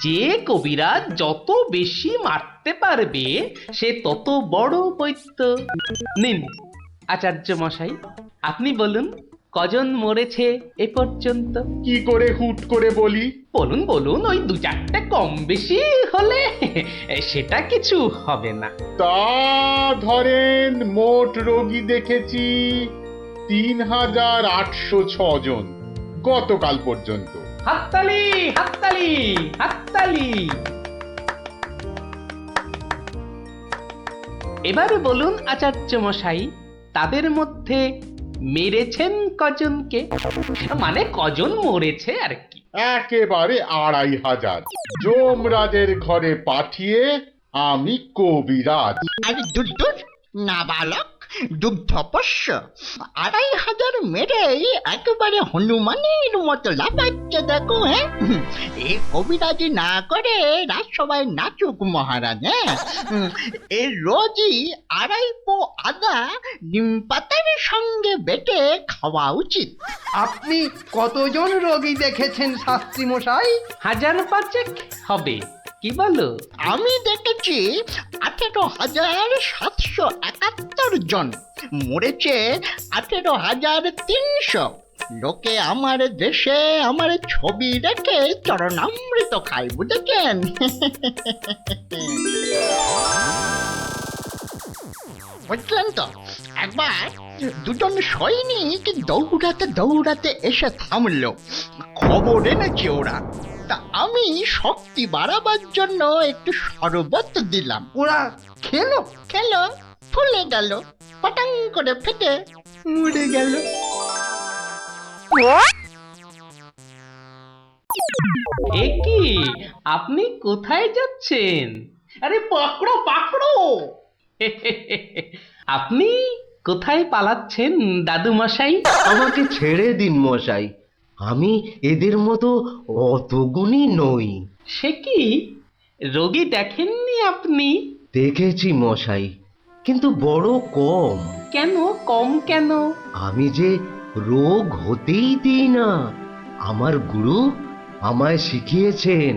যে কবিরাজ যত বেশি মারতে পারবে সে তত বড় বৈদ্য। নিন আচার্য মশাই, আপনি বলুন কজন মরেছে এ পর্যন্ত? কি করে হুট করে বলি? বলুন বলুন, ওই ২-৪টে কম বেশি হলে সেটা কিছু হবে না। তা ধরেন মোট রোগী দেখেছি ৩,৮০৬ জন গতকাল পর্যন্ত। হাততালি হাততালি হাততালি। এবারে বলুন আচার্য মশাই, তাদের মধ্যে মেরেছেন কজনকে? মানে কজন মরেছে আর কি। একেবারে ২৫০০০। যমরাজের ঘরে পাঠিয়ে আমি কবিরাজ। আরে দূর দূর, নাবালক, দুগ্ধপোষ্য, ২৫০০ মেরেই একেবারে হনুমানের মতো লাফাচ্ছে দেখো। হ্যাঁ, এ কবিরাজি না করে রাজসভায় নাচুক মহারাজ। এ রোজই ২.৫ পো আদা নিম পাতার সঙ্গে বেটে খাওয়া উচিত। আপনি কতজন রোগী দেখেছেন শাস্ত্রী মশাই? ১৫০০ হবে, কি বলো? আমি দেখেছি ১৮,৭৭১ জন, মরেছে ১৮,৩০০। লোকে আমার দেশে আমার ছবি রেখে চরণামৃত খায়, বুঝেছেন? বুঝলেন তো? একবার দুজন সৈনিক দৌড়াতে দৌড়াতে এসে থামলো, খবর এনেছে ওরা। তা আমি শক্তি বাড়াবার জন্য একটু শরবত দিলাম। ওরা খেলো? খেলো, ফুলে গেল, পটাং করে ফেটে মরে গেল। এ কি, আপনি কোথায় যাচ্ছেন? আরে পাকড়ো পাকড়ো! আপনি কোথায় পালাচ্ছেন দাদু মশাই? আমাকে ছেড়ে দিন মশাই, আমি এদের মতো অত গুণী নই। সে কি, রোগী দেখেননি আপনি? দেখেছি মশাই, কিন্তু বড় কম। কেন কম কেন? আমি যে রোগ হতেই দিই না। আমার গুরু আমায় শিখিয়েছেন,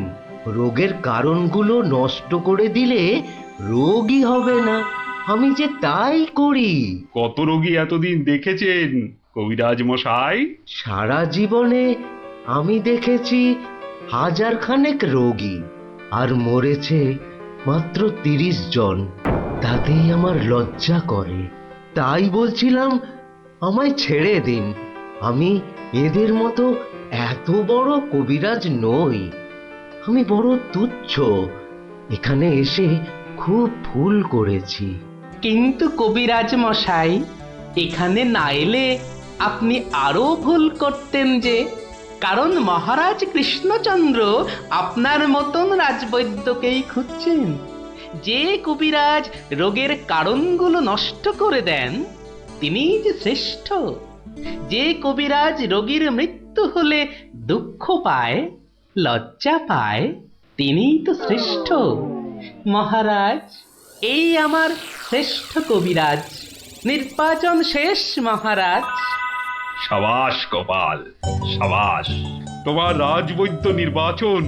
রোগের কারণগুলো নষ্ট করে দিলে রোগই হবে না। আমি যে তাই করি। কত রোগী এতদিন দেখেছেন কবিরাজ মশাই? সারা জীবনে আমি দেখেছি 1000 খানেক রোগী, আর মরেছে মাত্র 30 জন। তাতেই আমার লজ্জা করে। তাই বলছিলাম আমায় ছেড়ে দিন, আমি এদের মতো এত বড় কবিরাজ নই। আমি বড় তুচ্ছ, এখানে এসে খুব ভুল করেছি। কিন্তু কবিরাজ মশাই, এখানে না এলে আপনি আরো ভুল করতেন যে। কারণ মহারাজ কৃষ্ণচন্দ্র আপনার মতন রাজবৈদ্যকেই খুঁজছেন, যে কবিরাজ রোগের কারণগুলো নষ্ট করে দেন তিনিই যে শ্রেষ্ঠ। যে কবিরাজ রোগীর মৃত্যু হলে দুঃখ পায়, লজ্জা পায়, তিনিই তো শ্রেষ্ঠ। মহারাজ, এই আমার শ্রেষ্ঠ কবিরাজ। নির্বাচন শেষ মহারাজ। সাবাস গোপাল, সাবাস। তোমার রাজবৈদ্য নির্বাচন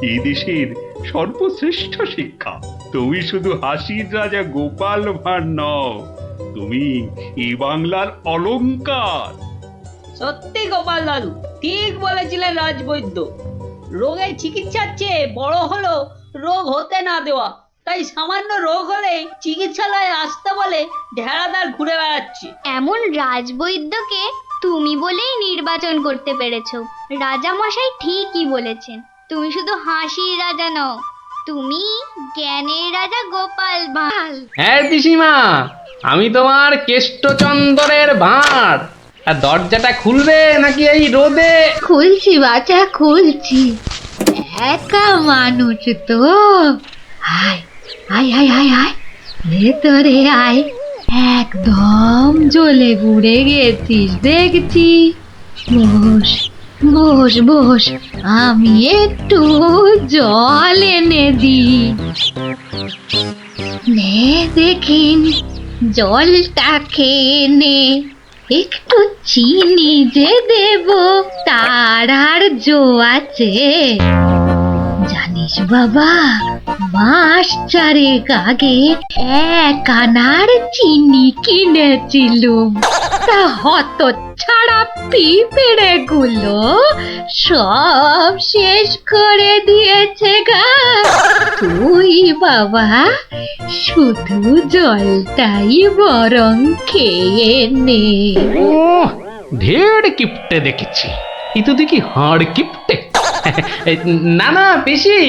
এই দেশের সর্বশ্রেষ্ঠ শিক্ষা। তুমি শুধু হাসির রাজা গোপাল ভাঁড় নও, তুমি এই বাংলার অলংকার। সত্যি গোপাল দাদু ঠিক বলেছিলেন রাজবৈদ্য। রোগের চিকিৎসার চেয়ে বড় হলো রোগ হতে না দেওয়া। তাই সামান্য রোগ হলেই চিকিৎসালয়ে আসতে বলে ঢেড়াদার ঘুরে বেড়াচ্ছে। এমন রাজবৈদ্যকে তুমি বলেই নির্বাচন করতে পেরেছো। রাজা মশাই ঠিকই বলেছেন, তুমি শুধু হাসির রাজা নও, তুমি জ্ঞানের রাজা গোপাল ভাঁড়। হ্যাঁ পিসিমা, আমি তোমার কেষ্টচন্দরের ভাঁড়। আর দরজাটা খুলবে নাকি এই রোদে? খুলছি বাচ্চা, খুলছি। একা মানুষ তো। আয় আয় আয় আয় আয়, ভেতরে আয়। একদম জ্বলে পুড়ে গেছিস দেখছি। বস বস বস, আমি একটু জল এনে দিই। নে দেখিন, জলটা খেয়ে নে। একটু চিনি যে দেব তার আর জো আছে? জানিস বাবা, মাস 4 আগে 1 আনার চিনি কিনেছিলুম। তা হত ছাড়া পিঁপড়ে গুলো সব শেষ করে দিয়েছে গা। তুই বাবা শুধু জলটাই বরং খেয়ে নে। ও, ঢের কিপটে দেখেছি। এ তো দেখি হাড় কিপটে। না না পিসি,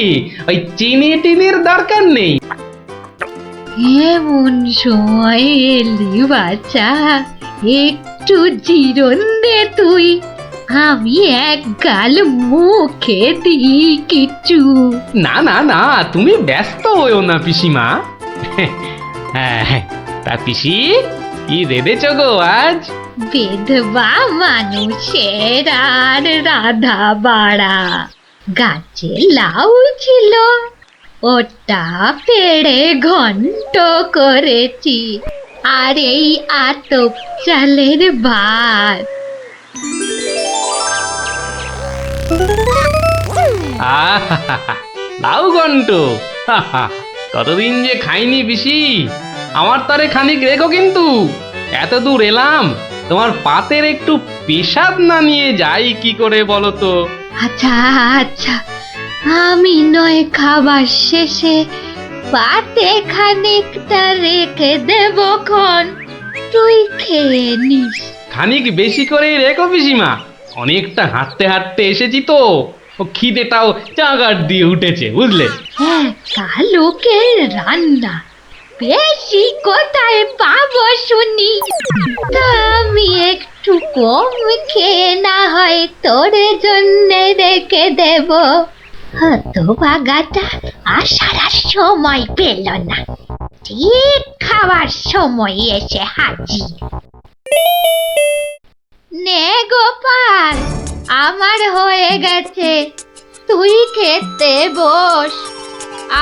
ওই চিনি টিনির দরকার নেই। এমন সময় এলি বাচ্চা, একটু জিরন দে তুই। আমি এক গাল মুখে দিই কিছু। না না না, তুমি ব্যস্ত হইও না পিসিমা। হ্যাঁ, তা পিসি কি রেঁধেছ গো আজ? বেধবা মানুষের আর রাধা বাড়া। গাছে লাউ ছিল, ওটা পেড়ে ঘন্ট করেছি। আর এই আতপ চালের ভাত। লাউ ঘন্ট, কতদিন যে খাইনি পিসি। আমার তারে খানিক রেখো কিন্তু। এত দূর এলাম, তোমার পাতের একটু পেশাব না নিয়ে যাই কি করে বলো তো? আচ্ছা আচ্ছা, আমি নয় খাবার শেষে পাতে খানিকটা রেখে দেব খন, তুই খেয়ে নিস। খানিক বেশি করে রেখো পিসিমা, অনেকটা হাঁটতে হাঁটতে এসেছি তো, ও খিদেটাও চাগার দিয়ে উঠেছে বুঝলে। একা লোকের রান্না বেশি কোথায় পাবো শুনি? তা আমি একটু একটু কম খেয়ে না হয় তোর জন্য রেখে দেব। হতভাগাটা আসার আর সময় পেল না, ঠিক খাওয়ার সময় এসে হাজির। নে গোপাল, আমার হয়ে গেছে, তুই খেতে বস,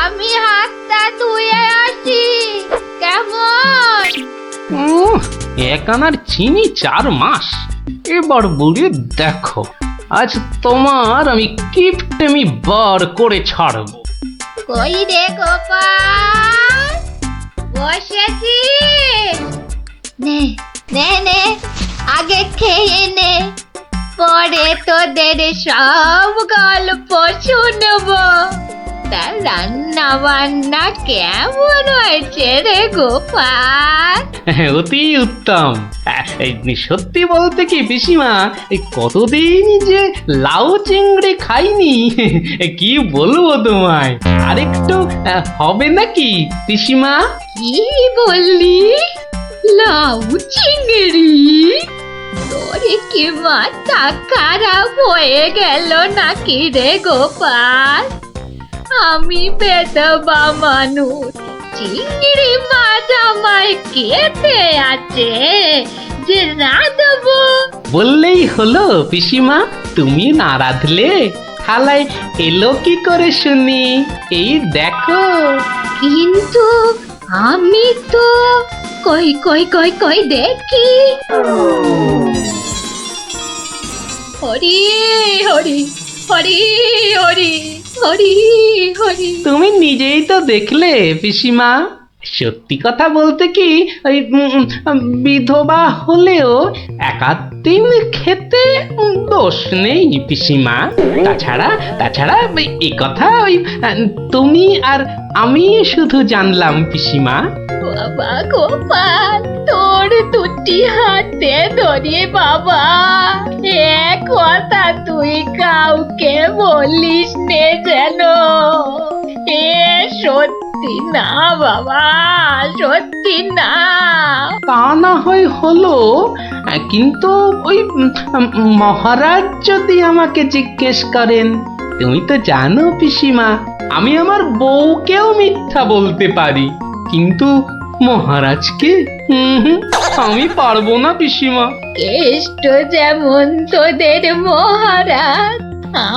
আমি হাতটা ধুয়ে আসি, কেমন? এক আনার চিনি 4 মাস। এবার বুড়ি দেখো, আজ তোমার আমি কিপ্ট আমি বার করে ছাড়বো। কই রে গোপাল, বসেছি? নে নে নে, আগে খেয়ে নে, পরে তোদের সব গল্প শুনবো। তা রান্না বান্না কেমন হয়েছে রে গোপাল? অতি উত্তম। সত্যি বলতে কি পিসিমা, এই কতদিন যে লাউ চিংড়ি খাইনি, কি বলবো তোমায়। আরেকটু হবে নাকি পিসিমা? কি বললি? লাউ চিংড়ি? তোরে কি মাথা খারাপ হয়ে গেল নাকি রে গোপাল? আমি বেদবা মানুষ, চিংড়ি মাছ আমায় খেতে আছে যে না দেবো? বললেই হলো পিসিমা, তুমি না রাঁধলে থালায় এলো কি করে শুনি? এই দেখো। কিন্তু আমি তো কই কই কই কই দেখি। হরি হরি হরি হরি হরি হরি। তুমি নিজেই তো দেখলে পিসিমা। সত্যি কথা বলতে কি, ওই বিধবা হলেও একাদিন খেতে দোষ নেই পিসিমা। তাছাড়া এই কথা ওই তুমি আর আমি শুধু জানলাম পিসিমা। বাবা গোপাল, তোর দুটি হাতে ধরে বাবা, এক কথা তুই কাউকে বলিস নে যেন। এ সত্যি না বাবা, সত্যি না। তা না হয় হলো, কিন্তু ওই মহারাজ যদি আমাকে জিজ্ঞেস করেন, তুমি তো জানো পিসিমা, আমি আমার বউকেও মিথ্যা বলতে পারি, কিন্তু মহারাজকে আমি পারবো না পিসিমা। কেষ্ট যেমন তোদের মহারাজ,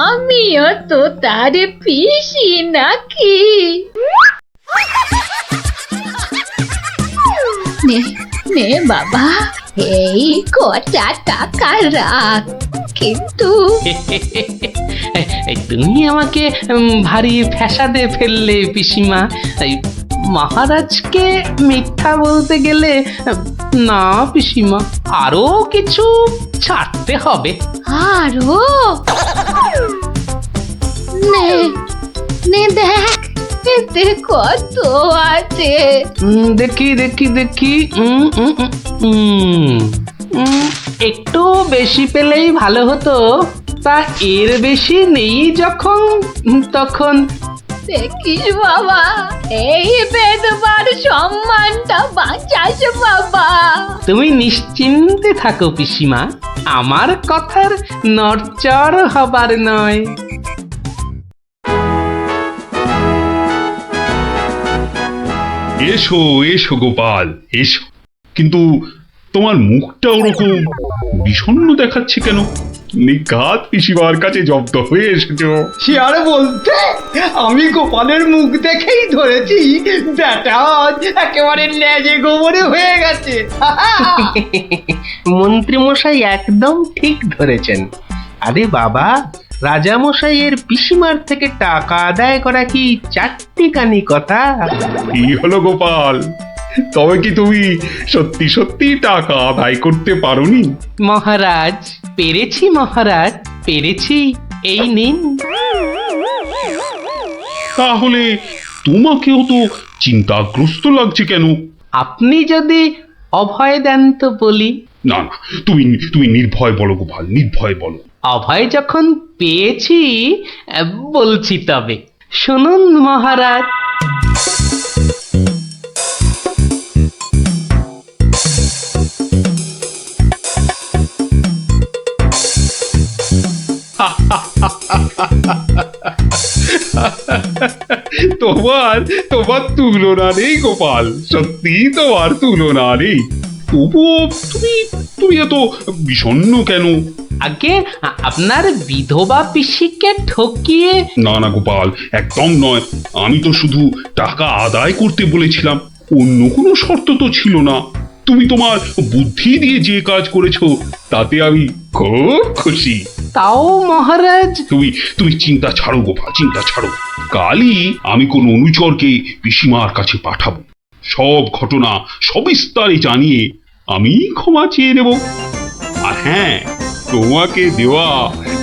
আমিও তো তার পিসি নাকি। নে নে বাবা, এই কটা টাকা রাখ, কিন্তু তুমি আমাকে ভারী ফ্যাসাদে ফেললে পিসিমা। মহারাজকে মিথ্যা বলতে গেলে না পিসিমা, আরো কিছু ছাড়তে হবে। আরো? নে নে দেখ, এতে কত আছে। দেখি দেখি দেখি, একটু বেশি পেলেই ভালো হতো। তা এর বেশি নেই যখন, তখন দেখিস বাবা, এই বেদবার সম্মানটা বাঁচাস বাবা। তুমি নিশ্চিন্তে থাকো পিসিমা, আমার কথার নড়চড় হবার নয়। এসো এসো গোপাল, এসো। কিন্তু তোমার মুখটা ওরকম বিষণ্ণ দেখাচ্ছে কেন? নিঘাত পিসিমার কাছে জব্দ হয়ে এসেছো। সে আর বলতে, আমি গোপালের মুখ দেখেই ধরেছি ব্যাটা একেবারে লেজে গোবরে হয়ে গেছে। মন্ত্রীমশাই একদম ঠিক ধরেছেন। আরে বাবা, রাজামশাইয়ের পিসিমার থেকে টাকা আদায় করা কি চারটিখানি কথা? কি হলো গোপাল, তবে কি তুমি সত্যি সত্যি টাকা আদায় করতে পারোনি? মহারাজ, পেরেছি মহারাজ, পেরেছি। এই নিন। তাহলে তোমাকেও তো চিন্তাগ্রস্ত লাগছে কেন? আপনি যদি অভয় দেন তো বলি। না না, তুমি তুমি নির্ভয় বলো গোপাল, নির্ভয় বলো। অভয় যখন পেয়েছি, বলছি তবে শুনুন মহারাজ। তোমার তোমার তুলনা নেই গোপাল, সত্যি তোমার তুলনা নেই। তবুও তুমি তুমি এত বিষণ্ণ কেন? আগে আপনার বিধবা পিসিকে ঠকিয়ে না না গোপাল, একদম নয়। আমি তো শুধু টাকা আদায় করতে বলেছিলাম, অন্য কোনো শর্ত তো ছিল না। তুমি তোমার বুদ্ধি দিয়ে যে কাজ করেছো তাতে আমি খুব খুশি। তাও মহারাজ। তুমি তুমি চিন্তা ছাড়ো গোপাল, চিন্তা ছাড়ো। কালই আমি কোন অনুচরকে পিসিমার কাছে পাঠাবো, সব ঘটনা সবিস্তারে জানিয়ে আমি ক্ষমা চেয়ে নেব। আর হ্যাঁ, তোমাকে দেওয়া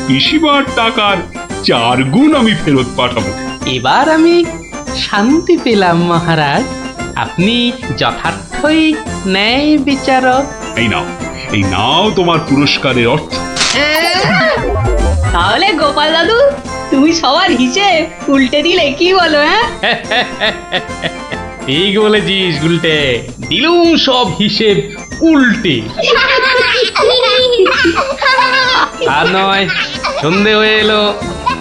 পিসিমার টাকার 4 গুণ আমি ফেরত পাঠাবো। এবার আমি শান্তি পেলাম মহারাজ, আপনি যথার্থই ন্যায় বিচারক। এই নাও তোমার পুরস্কারের অর্থ। তাহলে গোপাল দাদু তুমি সবার হিসেব উল্টে দিলে, কি বলো? হ্যাঁ, ঠিক বলেছিস গুলটে, দিলুম সব হিসেব উল্টে। আর নয়, সন্ধে হয়ে এলো,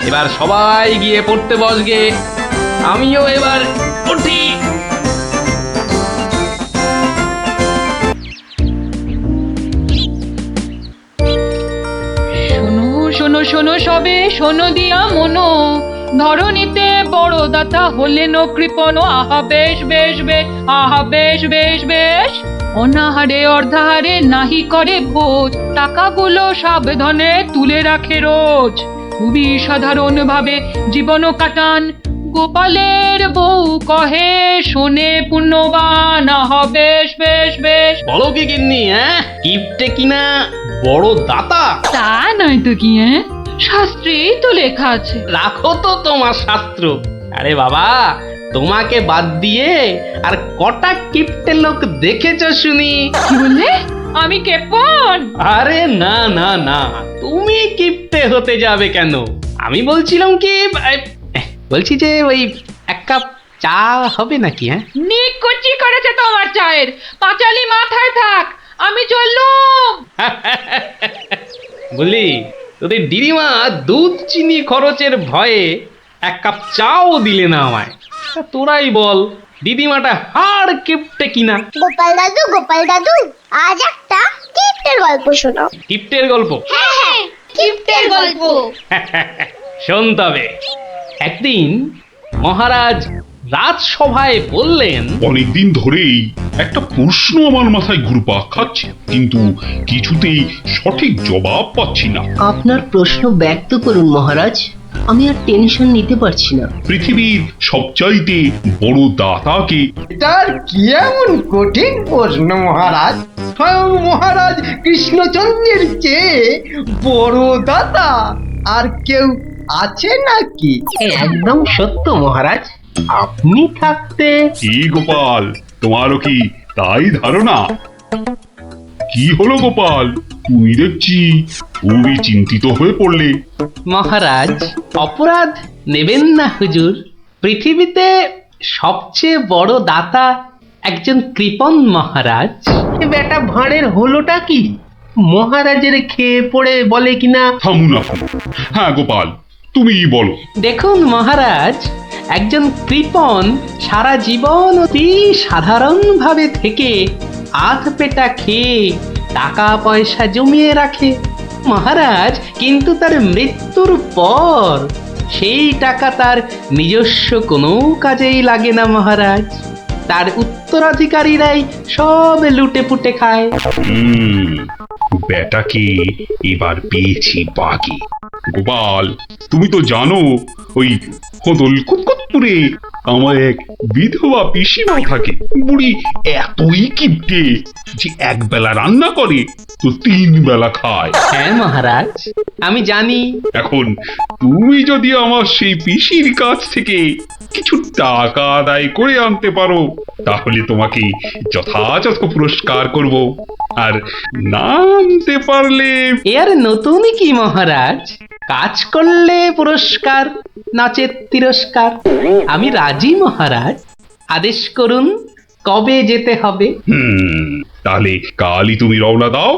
এবার সবাই গিয়ে পড়তে বসগে, আমিও এবার উঠি। শোনো শোনো শোনো সবে, শোনো দিয়া মনো, ধরণীতে বড় দাতা হলেন কৃপণ। আহা বেশ বেশ বেশ, আহা বেশ বেশ বেশ, অনাহারে অর্ধাহারে নাহি করে ভোজ, টাকাগুলো সাবধানে তুলে রাখে রোজ। খুবই সাধারণ ভাবে জীবন কাটান, গোপালের বউ কহে শোনে পুণ্যবান। আহা বেশ বেশ বেশ। বলো কি গিন্নি, হ্যাঁ কিপটে কিনা বড় দাতা? তা নয় তো কি, হ্যাঁ শাস্ত্রেই তো লেখা আছে। রাখো তো তোমার শাস্ত্র। আরে বাবা, তোমাকে বাদ দিয়ে আর কটা কিপটে লোক দেখেছো শুনি? কি বললে? আমি কেপন? আরে না না না, তুমি কিপটে হতে যাবে কেন? আমি বলছিলাম কি, বলছি যে ওই 1 কাপ চা হবে নাকি? হ্যাঁ, নিকুচি করেছে তোমার চায়ের, পাঁচালি মাথায় থাক, আমি চললুম। বলি তোদের দিদিমা দুধ চিনি খরচের ভয়ে 1 কাপ চাও দিলে না আমায়। তা তোরাই বল, দিদিমাটা হাড় কিপটে কিনা? গোপাল দাদু আজ একটা কিপ্টের গল্প শোনাও। কিপটের গল্প? হ্যাঁ, কিপ্টের গল্প। শোন তবে। একদিন মহারাজ রাজসভায় বললেন, অনেকদিন ধরেই একটা প্রশ্ন আমার মাথায় ঘুরপাক খাচ্ছে, কিন্তু কিছুতেই সঠিক জবাব পাচ্ছি না। আপনার প্রশ্ন ব্যক্ত করুন মহারাজ, আমি আর টেনশন নিতে পারছি না। পৃথিবীর সবচাইতে বড় দাতাকে? এটার কি এমন কঠিন প্রশ্ন মহারাজ? স্বয়ং মহারাজ কৃষ্ণচন্দ্রের চেয়ে বড় দাতা আর কেউ আছে নাকি? একদম সত্য মহারাজ, আপনি থাকতে। কি গোপাল, তোমারও কি তাই ধারণা? কি হলো গোপাল, তুমি দেখছি খুবই চিন্তিত হয়ে পড়লে। মহারাজ, অপরাধ নেবেন না হুজুর, পৃথিবীতে সবচেয়ে বড় দাতা একজন কৃপণ মহারাজ। বেটা ভাঁড়ের হলোটা কি? মহারাজের খেয়ে পড়ে বলে কিনা। থামুন আপনি। হ্যাঁ গোপাল, তুমিই বলো। দেখুন মহারাজ, একজন কৃপণ সারা জীবন অতি সাধারণভাবে থেকে আধ পেটা খেয়ে টাকা পয়সা জমিয়ে রাখে মহারাজ, কিন্তু তার মৃত্যুর পর সেই টাকা তার নিজস্ব কোনো কাজেই লাগে না মহারাজ। তার উত্তরাধিকারীরাই সব লুটে পুটে খায়। বেটাকে এবার পেয়েছি বাগে। গোপাল, তুমি তো জানো ওই হদল কুতকুতপুরে আমার এক বিধবা পিসিমা থাকে। বুড়ি এতই কিপটে যে 1 বেলা রান্না করে তো 3 বেলা খায়। হ্যাঁ মহারাজ, আমি জানি। এখন তুমি যদি আমার সেই পিসির কাছ থেকে কিছু টাকা আদায় করে আনতে পারো তাহলে তোমাকে যথাযথ পুরস্কার করব, আর না আনতে পারলে। এর নতুন কি মহারাজ? কাজ করলে পুরস্কার, নাচের তিরস্কার। আমি রাজি মহারাজ, আদেশ করুন কবে যেতে হবে। তাহলে কালই তুমি রওনা দাও,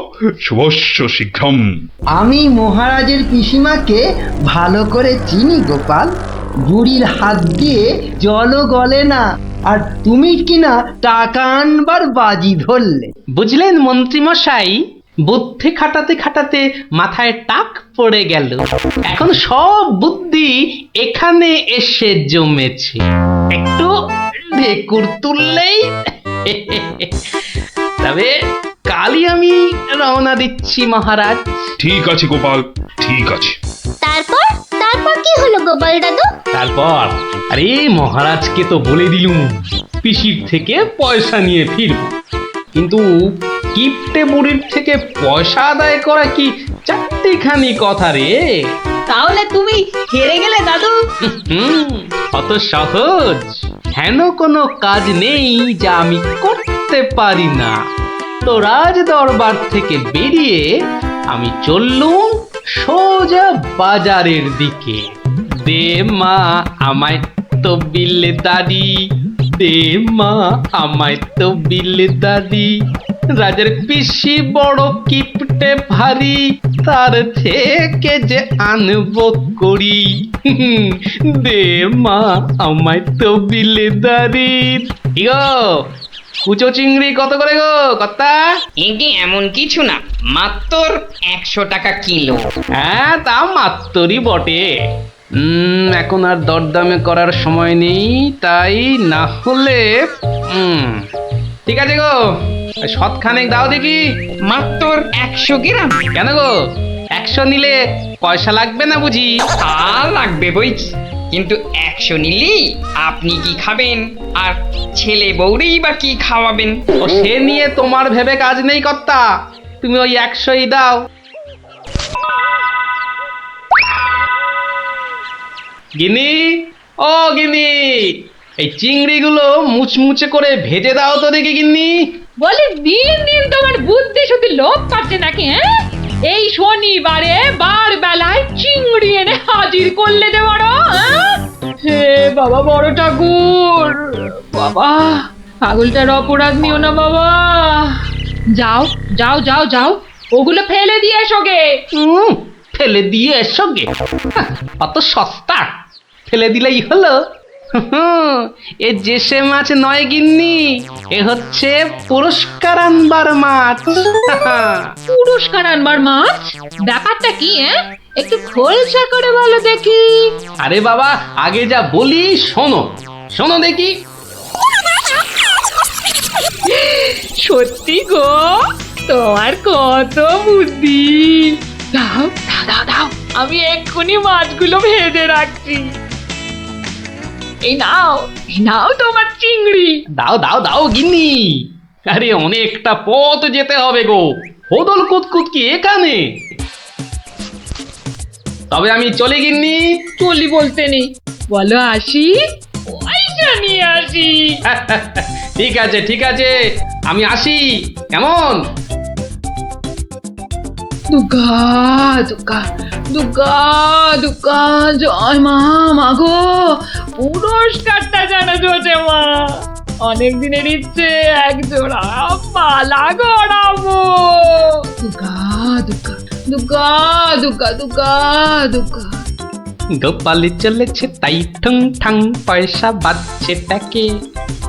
শুভস্য শীঘ্রম। আমি মহারাজের পিসিমাকে ভালো করে চিনি গোপাল, বুড়ির হাত দিয়ে জলও গলে না, আর তুমি কিনা টাকা আনবার বাজি ধরলে। বুঝলেন মন্ত্রীমশাই, বুদ্ধি খাটাতে খাটাতে মাথায় টাক পড়ে গেল। এখন সব বুদ্ধি এখানে এসে জমেছে। একটু ঢেকুর তুললেই তবে কালই আমি রওনা দিচ্ছি মহারাজ। ঠিক আছে গোপাল, ঠিক আছে। তারপর তারপর কি হলো গোপাল দাদু? তারপর আরে মহারাজকে তো বলে দিলুম পিসির থেকে পয়সা নিয়ে ফিরব, কিন্তু কিপটে বুড়ির থেকে পয়সা আদায় করা কি চারটিখানি কথা রে। তাহলে তুমি হেরে গেলে দাদু? অত সহজ হেন কোনো কাজ নেই যা আমি করতে পারি না। তো রাজ দরবার থেকে বেরিয়ে আমি চললুম সোজা বাজারের দিকে। দে মা আমায় তো বিলে দাদি, দে মা আমায় তো বিলে দাদি। রাজার পিসি বড় কিপটে ভারী, তার থেকে যে আনবো করি। দে মা আমায় তো বিলে দাদি। ইগো কুচো চিংড়ি কত করে গো কর্তা? এগে এমন কিছু না, মাত্র 100 টাকা কিলো। হ্যাঁ তা মাত্রই বটে। এখন আর দরদামে করার সময় নেই, তাই না হলে ঠিক আছে গো, শতখানেক দাও দেখি। মাত্র 100 গ্রাম? কেন গো, 100 নিলে পয়সা লাগবে না বুঝি? তা লাগবে বইছি, কিন্তু 100 নিলেই আপনি কি খাবেন আর ছেলে বউরেই বা কি খাওয়াবেন? ও সে নিয়ে তোমার ভেবে কাজ নেই কর্তা, তুমি ওই 100ই দাও। গিনি, ও গিনি, এই চিংড়িগুলো মুচমুচে করে ভেজে দাও তো দেখি গিন্নি। বলে দিন দিন তোমার বুদ্ধি শুধু লোভ পাচ্ছে নাকি? হ্যাঁ, এই শনিবারে বার বেলায় চিংড়ি এনে হাজির করলে যে বড়। হে বাবা বড় ঠাকুর, বাবা পাগলটার অপরাধ নিও না বাবা। যাও যাও যাও যাও, ওগুলো ফেলে দিয়ে এসো গে। ফেলে দিয়ে এসো গে? অত সস্তা, ফেলে দিলেই হলো। এ জেসে মাছ নয় গিন্নি, এ হচ্ছে পুরস্কার আনবার মাছ। পুরস্কার আনবার মাছ? ব্যাপারটা কি? একটু খোলসা করে বলো দেখি। আরে বাবা, আগে যা বলি শোনো, শোনো দেখি। সত্যি গো, তোমার কত বুদ্ধি। দাও দাও দাও দাও, আমি এক্ষুনি মাছগুলো ভেজে রাখছি। এই নাও, এই নাও তোমার চিংড়ি। দাও দাও দাও গিন্নি। আরে অনেকটা পথ যেতে হবে গো, হোদল কুতকুত কি এখানে? তবে আমি চলে গিন্নি। চলি বলতে নেই, বলো আসি, পয়সা নিয়ে আসি। ঠিক আছে ঠিক আছে, আমি আসি, কেমন? দুর্গা দুর্গা দুর্গা দুর্গা, জয় মা। মাগো পুরস্কারটা যেন জোটে মা, অনেক দিনের ইচ্ছে এক জোড়া পালা গড়াবো। দুর্গা দুর্গা দুর্গা দুর্গা দুর্গা দুর্গা। গোপালি চলেছে তাই ঠুং ঠাং, পয়সা বাজছে টাকে।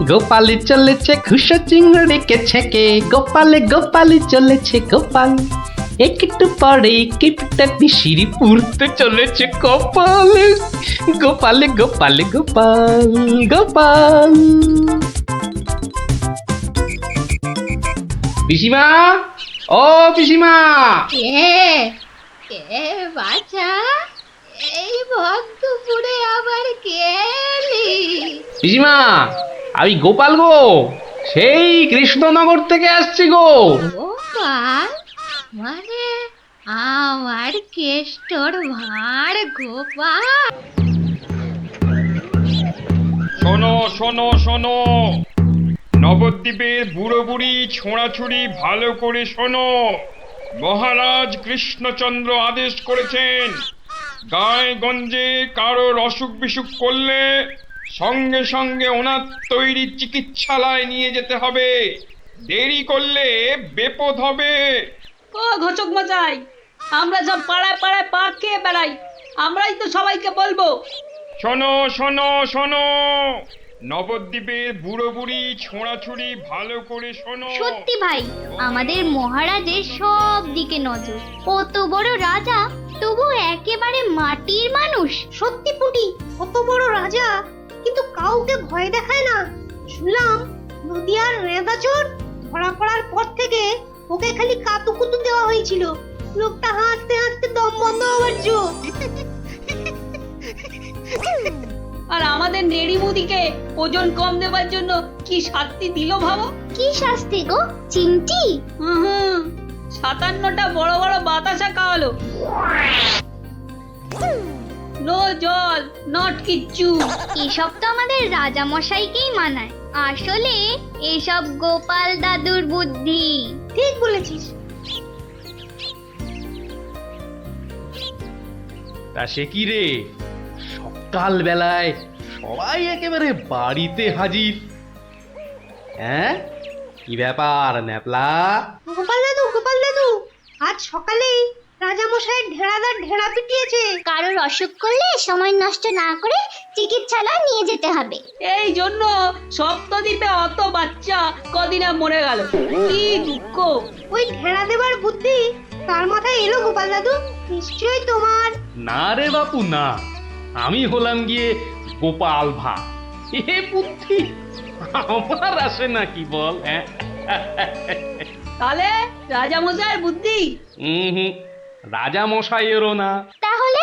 গোপালি চলেছে খুশো চিংড়িকে ছেকে। গোপালে গোপালি চলেছে গোপাল, একটু পরে কিপটা পিসিরি পুরতে চলেছে গোপালে। গোপালে গোপালে গোপাল গোপাল। পিসিমা, ও পিসিমা। কে বাছা, এই ভক্তপুরে আবার কে এলি? পিসিমা, আমি গোপাল গো, সেই কৃষ্ণনগর থেকে আসছি গো। গোপাল মানে আমার কেষ্টর ভাঁড় গোপাল? শোনো শোনো শোনো, নবদ্বীপের বুড়ো বুড়ি ছোঁড়াছুড়ি ভালো করে শোনো। মহারাজ কৃষ্ণচন্দ্র আদেশ করেছেন, গায়ে গঞ্জে কারোর অসুখ বিসুখ করলে সঙ্গে সঙ্গে ওনার তৈরি চিকিৎসালয় নিয়ে যেতে হবে, দেরি করলে বিপদ হবে। ও ঘোচক মশাই, আমরা সব পাড়ায় পাড়ায় পা খেয়ে বেড়াই, আমরাই তো সবাইকে বলবো। শোনো শোনো শোনো, নবদ্বীপের বুড়ো বুড়ি ছোঁড়াছুড়ি ভালো করে শোনো। সত্যি ভাই, আমাদের মহারাজের সব দিকে নজর। কত বড় রাজা, তবু একেবারে মাটির মানুষ। সত্যি পুটি, কত বড় রাজা, কিন্তু কাউকে ভয় দেখায় না। শুনলাম নদিয়ার রেঁদাচোর ধরা পড়ার পর থেকে ওকে খালি কাতুকুতু দেওয়া হয়েছিল। লোকটা হাসতে হাসতে দম বন্ধ হওয়ার জো। আর আমাদের নেড়িমুদিকে ওজন কম দেবার জন্য কি শাস্তি দিল ভাবো? কি শাস্তি গো চিমটি? হুম, 57টা বড় বড় বাতাসা খাওয়ালো। নো জল, নট কিচ্ছু। এসব তো আমাদের রাজা মশাইকেই মানায়। আসলে এসব গোপাল দাদুর বুদ্ধি। ঠিক বলেছিস। তা সে কি রে, সকাল বেলায় সবাই একেবারে বাড়িতে হাজির? হ্যাঁ, কি ব্যাপার ন্যাপলা? গোপাল দাদু, আজ সকালেই রাজা মশাই ঢেড়াদার ঢেড়া পিটিয়েছে। কারোর অসুখ করলে সময় নষ্ট না করে চিকিৎসালয়ে নিয়ে যেতে হবে। এই জন্য সপ্তদ্বীপে অত বাচ্চা কদিনে মরে গেল। কি দুঃখ। ওই ঢেড়া দেবার বুদ্ধি তার মাথায় এলো গোপাল দাদু? নিশ্চয়ই তোমার। না রে বাপু না, আমি হলাম গিয়ে গোপাল ভা। এ বুদ্ধি আমার আসে নাকি বল? হ্যাঁ, তাহলে রাজা মশাইয়ের বুদ্ধি? রাজা মশাইয়েরও না। তাহলে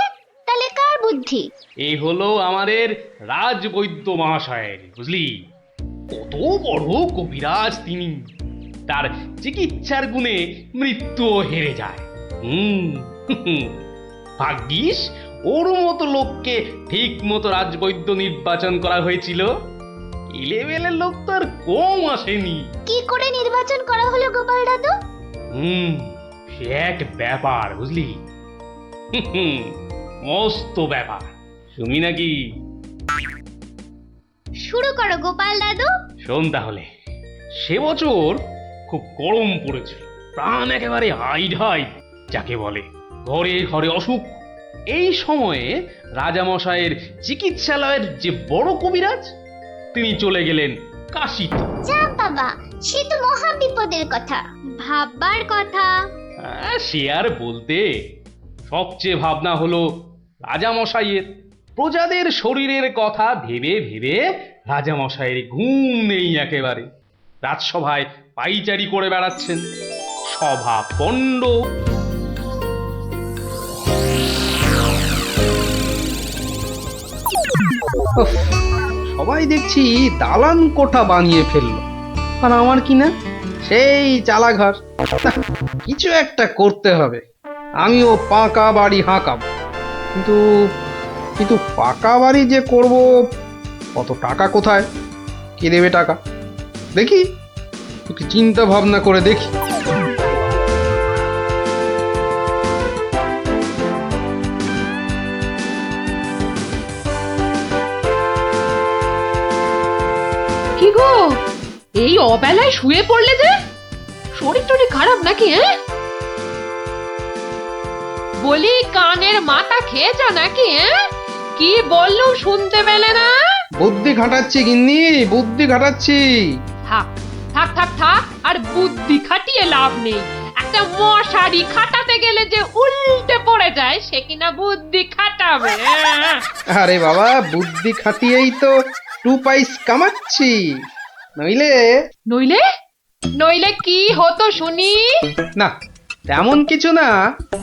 কার বুদ্ধি? এই হলো আমাদের রাজবৈদ্য মহাশয়ের, বুঝলি? কত বড় কবিরাজ তিনি, তার চিকিৎসার গুণে মৃত্যুও হেরে যায়। ভাগ্যিস ওর মতো লোককে ঠিক মতো রাজবৈদ্য নির্বাচন করা হয়েছিল। এলেবেলের লোক তো আর কম আসেনি। কি করে নির্বাচন করা হলো গোপাল দাদু? সে এক ব্যাপার, বুঝলি? মস্ত ব্যাপার, শুনি নাকি? শুরু করো গোপাল দাদু। শোন তাহলে, সে বছর খুব গরম পড়েছিল, প্রাণ একেবারে হাই যাকে বলে। ঘরে ঘরে অসুখ। এই সময়ে রাজামশাইয়ের চিকিৎসালয়ের যে বড় কবিরাজ, তিনি চলে গেলেন কাশীতে। যা বাবা, সে তো মহা বিপদের কথা, ভাববার কথা। সে আর বলতে, সবচেয়ে ভাবনা হলো রাজামশাইয়ের। প্রজাদের শরীরের কথা ভেবে ভেবে রাজামশাইয়ের ঘুম নেই একেবারে। রাজসভায় পাইচারি করে বেড়াচ্ছেন, সভা পণ্ড। সবাই দেখছি দালান কোঠা বানিয়ে ফেললো, আর আমার কি না সেই চালাঘর। কিছু একটা করতে হবে, আমিও পাকা বাড়ি হাঁকাবো। কিন্তু পাকা বাড়ি যে করব, কত টাকা কোথায়, কে দেবে টাকা? দেখি একটু চিন্তা ভাবনা করে দেখি। কি গো, এই অবেলায় শুয়ে পড়লে যে? শরীর টরীর খারাপ নাকি? বলি কানের মাথা খেয়েছো নাকি? কি বললুম শুনতে পেলে না? বুদ্ধি খাটাচ্ছি গিন্নি, বুদ্ধি খাটাচ্ছি। থাক থাক থাক থাক, আর বুদ্ধি খাটিয়ে লাভ নেই। একটা মশারি খাটাতে গেলে যে উল্টে পড়ে যায়, সে কিনা বুদ্ধি খাটাবে? আরে বাবা, বুদ্ধি খাটিয়েই তো 2 পয়সা কামাচ্ছি। নইলে নইলে নইলে কি হতো শুনি? না, তেমন কিছু না,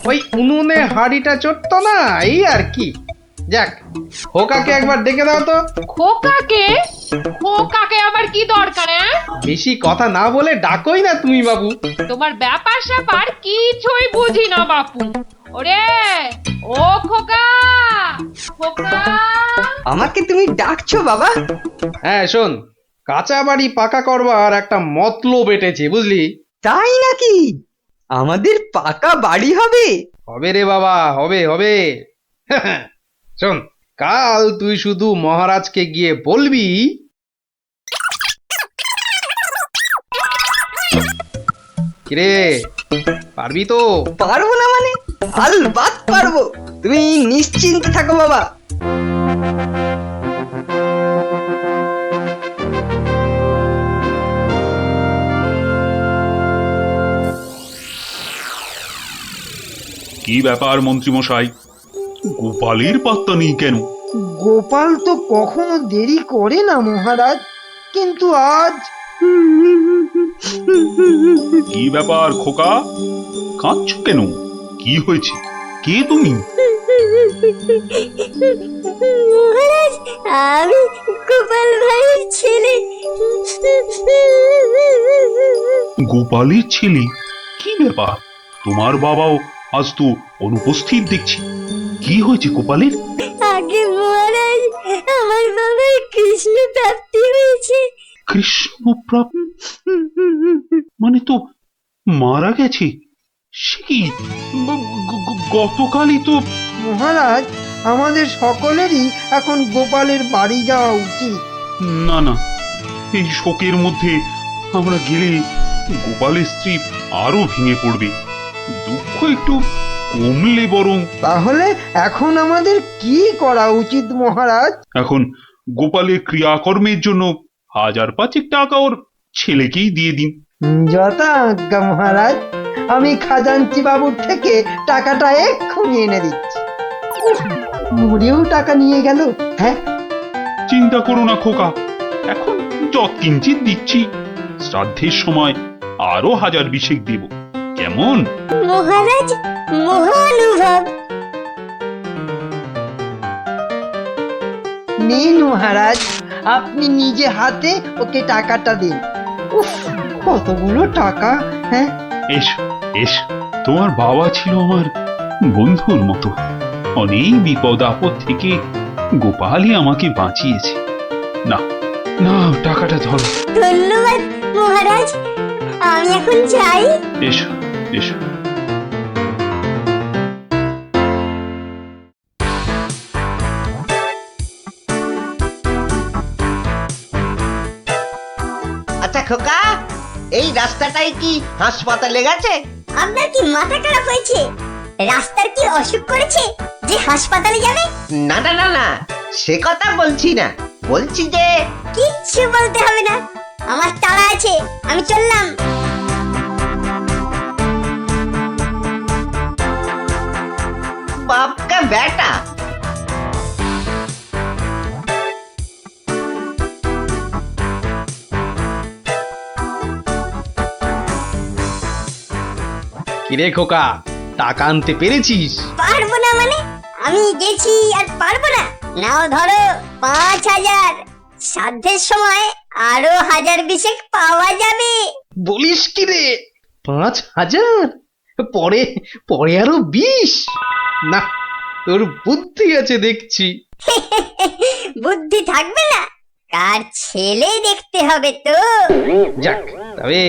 ওই উনুনে হাড়িটা চড়তো না, এই আর কি। যাক, খোকাকে একবার ডেকে দাও তো। খোকাকে? খোকাকে আবার কি দরকার? বেশি কথা না বলে ডাকোই না তুমি বাবু। তোমার ব্যাপার স্যাপার কিছুই বুঝি না বাপু। ওরে ও খোকা, খোকা। আমাকে তুমি ডাকছো বাবা? হ্যাঁ শোন, কাঁচা বাড়ি পাকা করবার একটা মতলব এটেছে, বুঝলি? তাই নাকি? আমাদের পাকা বাড়ি হবে? হবে রে বাবা, হবে হবে। শোন, কাল তুই শুধু মহারাজকে গিয়ে বলবি, কিরে পারবি তো? পারবো না মানে? আলবাত পারবো, তুমি নিশ্চিন্তে থাকো বাবা। কি ব্যাপার মন্ত্রীমশাই, গোপালের পাত্তা নেই কেন? গোপাল তো কখনো দেরি করে না মহারাজ, কিন্তু আজ কি ব্যাপার খোকা, কাঁদছো কেন? কি হয়েছে? কে তুমি? মহারাজ, আমি গোপাল ভাইয়ের ছেলে। গোপালের ছেলে? কি ব্যাপার, তোমার বাবাও আজ তো অনুপস্থিত দেখছি। কি হয়েছে গোপালের? আগে মহারাজ, আমার বাবার কৃষ্ণ প্রাপ্তি হয়েছে। কৃষ্ণপ্রাপ্তি মানে তো মারা গেছে? সে কি, গতকালই তো। মহারাজ, আমাদের সকলেরই এখন গোপালের বাড়ি যাওয়া উচিত। না না, এই শোকের মধ্যে আমরা গেলে গোপালের স্ত্রী আরো ভেঙে পড়বে। দুঃখ একটু কমলে বরং। তাহলে এখন আমাদের কি করা উচিত মহারাজ? এখন গোপালের ক্রিয়াকর্মের জন্য 1000-5 টাকা ওর ছেলেকেই দিয়ে দিন। যথা আজ্ঞা মহারাজ, আমি খাজাঞ্চি বাবুর থেকে টাকাটা এক্ষুনি এনে দিচ্ছি। মরেও টাকা নিয়ে গেল। হ্যাঁ, চিন্তা করো না খোকা, এখন যৎকিঞ্চিত দিচ্ছি, শ্রাদ্ধের সময় আরো 1000 দেব। কেমন? মহারাজ, মহানুভব। নিন মহারাজ, আপনি নিজে হাতে ওকে টাকাটা দিন। উফ, কতগুলো টাকা! হ্যাঁ, এসো এসো, তোমার বাবা ছিল আমার বন্ধুর মতো। অনেক বিপদ আপদ থেকে গোপালই আমাকে বাঁচিয়েছে। না না, টাকাটা ধরো। ধন্যবাদ মহারাজ, আমি এখন যাই। এসো এসো। আচ্ছা খোকা, এই রাস্তাটাই কি হাসপাতালে গেছে? আপনার কি মাথা খারাপ হয়েছে? রাস্তার কি অসুখ করেছে যে হাসপাতালে যাবে? না না না না, সে কথা বলছি না, বলছি যে কিচ্ছু বলতে হবে না, আমার তাড়া আছে, আমি চললাম। বাপ কা বেটা। কিরে খোকা, টাকা আনতে পেরেছিস? পারবো না মানে? আমি গেছি আর পারবো না? নাও ধরো 5000। শ্রাদ্ধের সময় আরো 1000 পাওয়া যাবে। বলিস কি রে, 5000? পরে পরে আরো 20? না, তোর বুদ্ধি আছে দেখছি। বুদ্ধি থাকবে না? কার ছেলে দেখতে হবে তো। যাক, তবে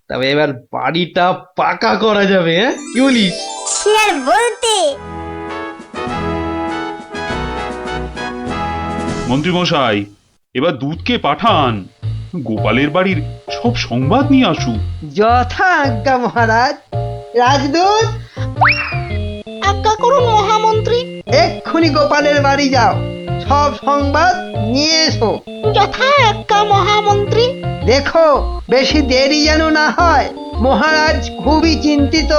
তবে এবার বাড়িটা পাকা করা যাবে। হ্যাঁ, কি বলিস? সে আর বলতে। মন্ত্রীমশাই, এবার দুধকে পাঠান, গোপালের বাড়ির সব সংবাদ নিয়ে আসুক। যথা আজ্ঞা মহারাজ। রাজদূত, আজ্ঞা করুন মহামন্ত্রী। এক্ষুনি গোপালের বাড়ি যাও, সব সংবাদ নিয়ে এসো। যথা আজ্ঞা মহামন্ত্রী। দেখো বেশি দেরি যেন না হয়। মহারাজ খুবই চিন্তিত,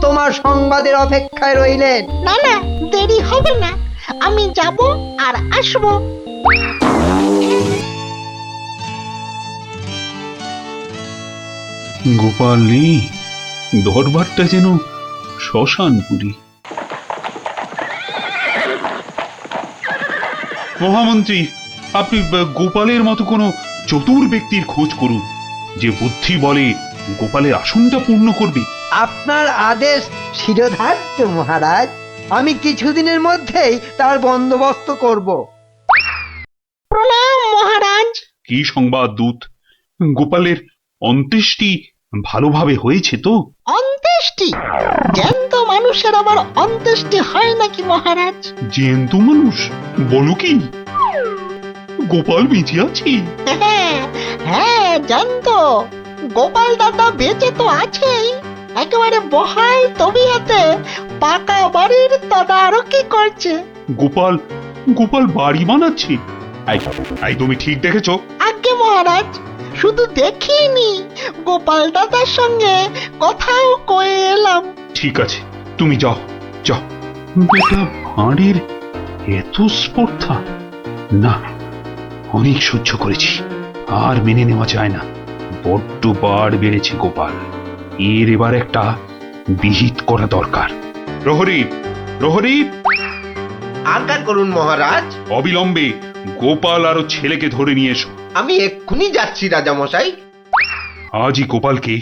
তোমার সংবাদের অপেক্ষায় রইলেন। না না, দেরি হবে না, আমি যাব আর আসবো। গোপাল নেই, দরবারটা যেন শ্মশানপুরী। মহামন্ত্রী, আপনি গোপালের মতো কোনো চতুর ব্যক্তির খোঁজ করুন, যে বুদ্ধি বলে গোপালের আসনটা পূর্ণ করবে। আপনার আদেশ শিরোধার্য মহারাজ, আমি কিছুদিনের মধ্যেই তার বন্দোবস্ত করব। প্রণাম মহারাজ। কি সংবাদ দূত? গোপালের অন্ত্যেষ্টি ভালোভাবে হয়েছে তো? অন্ত্যেষ্টি? জ্যান্ত মানুষের আবার অন্ত্যেষ্টি হয় নাকি মহারাজ? জ্যান্ত মানুষ? বলো কি? গোপাল বেঁচে আছে? হ্যাঁ, জ্যান্ত। গোপাল দাদা বেঁচে তো আছেই, একেবারে বহাল তবিয়তে পাকা বাড়ির তদারকি করছে। গোপাল গোপাল বাড়ি বানাচ্ছে? আই তুমি ঠিক দেখেছো? আজ্ঞে মহারাজ, শুধু দেখিনি, গোপাল দাদার সঙ্গে কথাও কয়ে এলাম। ঠিক আছে, তুমি যাও, বেটা ভাঁড়ের এত স্পর্ধা, না অনেক সহ্য করেছি, আর মেনে নেওয়া যায় না। বড্ড বার বেড়েছে গোপাল, এর এবার একটা বিহিত করা দরকার। প্রহরী, প্রহরী, আজ্ঞা করুন মহারাজ। অবিলম্বে গোপাল আর ওর ছেলেকে ধরে নিয়ে এসো। আমি এক্ষুনি যাচ্ছি রাজামশাই। আজই গোপালকে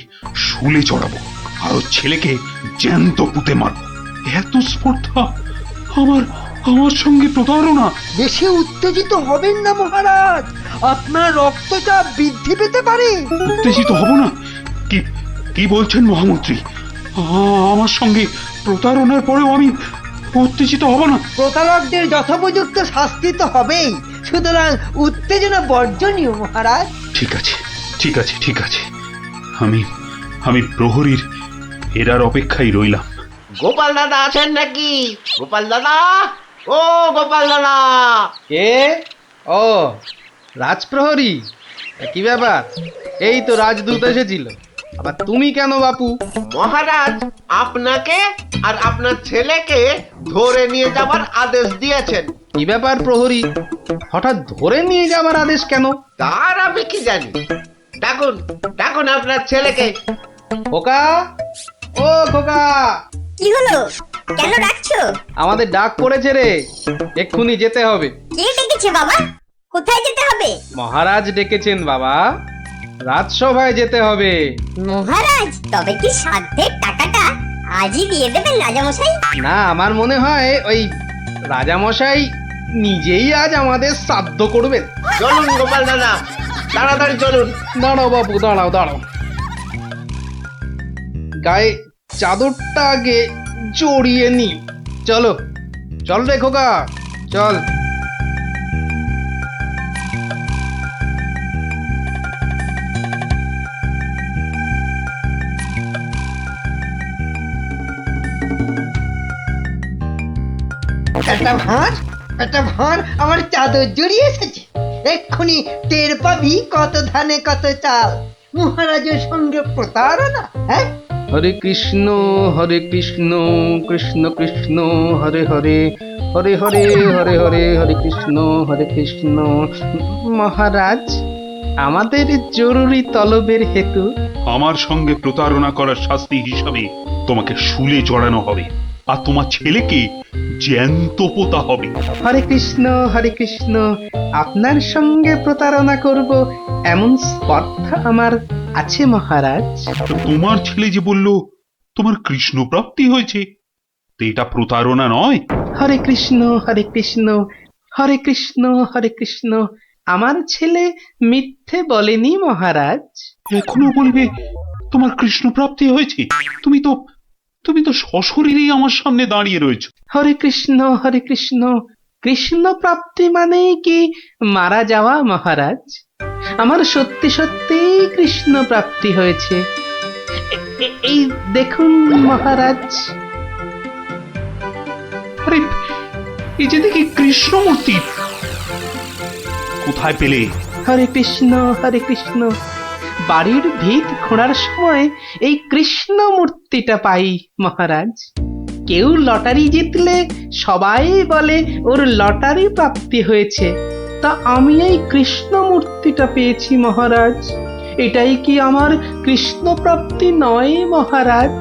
শুলে চড়াবো আর ওর ছেলেকে জ্যান্ত পুঁতে মারবো। এত স্পর্ধা, আমার সঙ্গে প্রতারণা। বেশি উত্তেজিত হবেন না মহারাজ, আপনার রক্তচাপ বৃদ্ধি পেতে পারে। উত্তেজিত হব না? কি কি বলছেন মহামন্ত্রী? আমার সঙ্গে প্রতারণার পরেও আমি উত্তেজিত হব না? প্রতারকদের যথোপযুক্ত শাস্তি তো হবেই, সুতরাং উত্তেজনা বর্জনীয় মহারাজ। ঠিক আছে, ঠিক আছে, ঠিক আছে, আমি প্রহরীর এরার অপেক্ষায় রইলাম। গোপাল দাদা আছেন নাকি? গোপাল দাদা, ও গোপাল দাদা। কে? ও রাজপ্রহরী, কি ব্যাপার? এই তো রাজদূত এসেছিল, আবার তুমি কেন বাপু? মহারাজ আপনাকে আর আপনার ছেলেকে ধরে নিয়ে যাবার আদেশ দিয়েছেন। কি ব্যাপার প্রহরী, হঠাৎ ধরে নিয়ে যাবার আদেশ কেন? তার আমি কি জানি। ডাকুন, ডাকুন আপনার ছেলেকে। খোকা, ও খোকা। কি হলো? কেন ডাকছো? আমাদের ডাক পড়েছে রে, এক্ষুনি যেতে হবে। কে ডেকেছে বাবা? কোথায় যেতে হবে? মহারাজ ডেকেছেন বাবা, রাজসভায় যেতে হবে। মহারাজ, তবে কি সাধ্যের টাকাটা আজই দিয়ে দেবেন রাজামশাই? না, আমার মনে হয় ওই রাজামশাই নিজেই আজ আমাদের শ্রাদ্ধ করবেন। চলুন গোপাল দাদা, তাড়াতাড়ি চলুন। দাঁড়াও বাপু, দাঁড়াও দাঁড়াও, গায়ে চাদরটা আগে জড়িয়ে নি। চলো চল রে খোকা, চল। একটা ভাঁড় আমার চাদর জড়িয়ে এসেছে। এক্ষুনি টের পাবি কত ধানে কত চাল। মহারাজের সঙ্গে প্রতারণা, হ্যাঁ? হরে কৃষ্ণ কৃষ্ণ কৃষ্ণ হরে হরে, হরে হরে হরে হরে, হরে কৃষ্ণ। মহারাজ, আমাদের জরুরি তলবের হেতু আমার সঙ্গে প্রতারণা করার শাস্তি হিসাবে তোমাকে শুলে চড়ানো হবে, আর তোমার ছেলেকে জ্যান্ত পোতা হবে। হরে কৃষ্ণ, আপনার সঙ্গে প্রতারণা করব এমন স্পর্ধা আমার আছে মহারাজ। তোমার ছেলে যে বলল তোমার কৃষ্ণ প্রাপ্তি হয়েছে, তো এটা প্রতারণা নয়? হরে কৃষ্ণ হরে কৃষ্ণ, আমার ছেলে মিথ্যে বলেনি মহারাজ। এখনো বলবে তোমার কৃষ্ণ প্রাপ্তি হয়েছে? তুমি তো সশরীরেই আমার সামনে দাঁড়িয়ে রয়েছো। হরে কৃষ্ণ কৃষ্ণ প্রাপ্তি মানে কি মারা যাওয়া মহারাজ? আমার সত্যি সত্যি কৃষ্ণ প্রাপ্তি হয়েছে। এই দেখুন মহারাজ। আরে, এই যে দেখি কৃষ্ণমূর্তি, কোথায় পেলে? হরে কৃষ্ণ, বাড়ির ভিত খোঁড়ার সময় এই কৃষ্ণ মূর্তিটা পাই মহারাজ। কেউ লটারি জিতলে সবাই বলে ওর লটারি প্রাপ্তি হয়েছে, তা আমি এই কৃষ্ণ মূর্তিটা পেয়েছি মহারাজ। এটাই কি আমার কৃষ্ণ প্রাপ্তি নয় মহারাজ?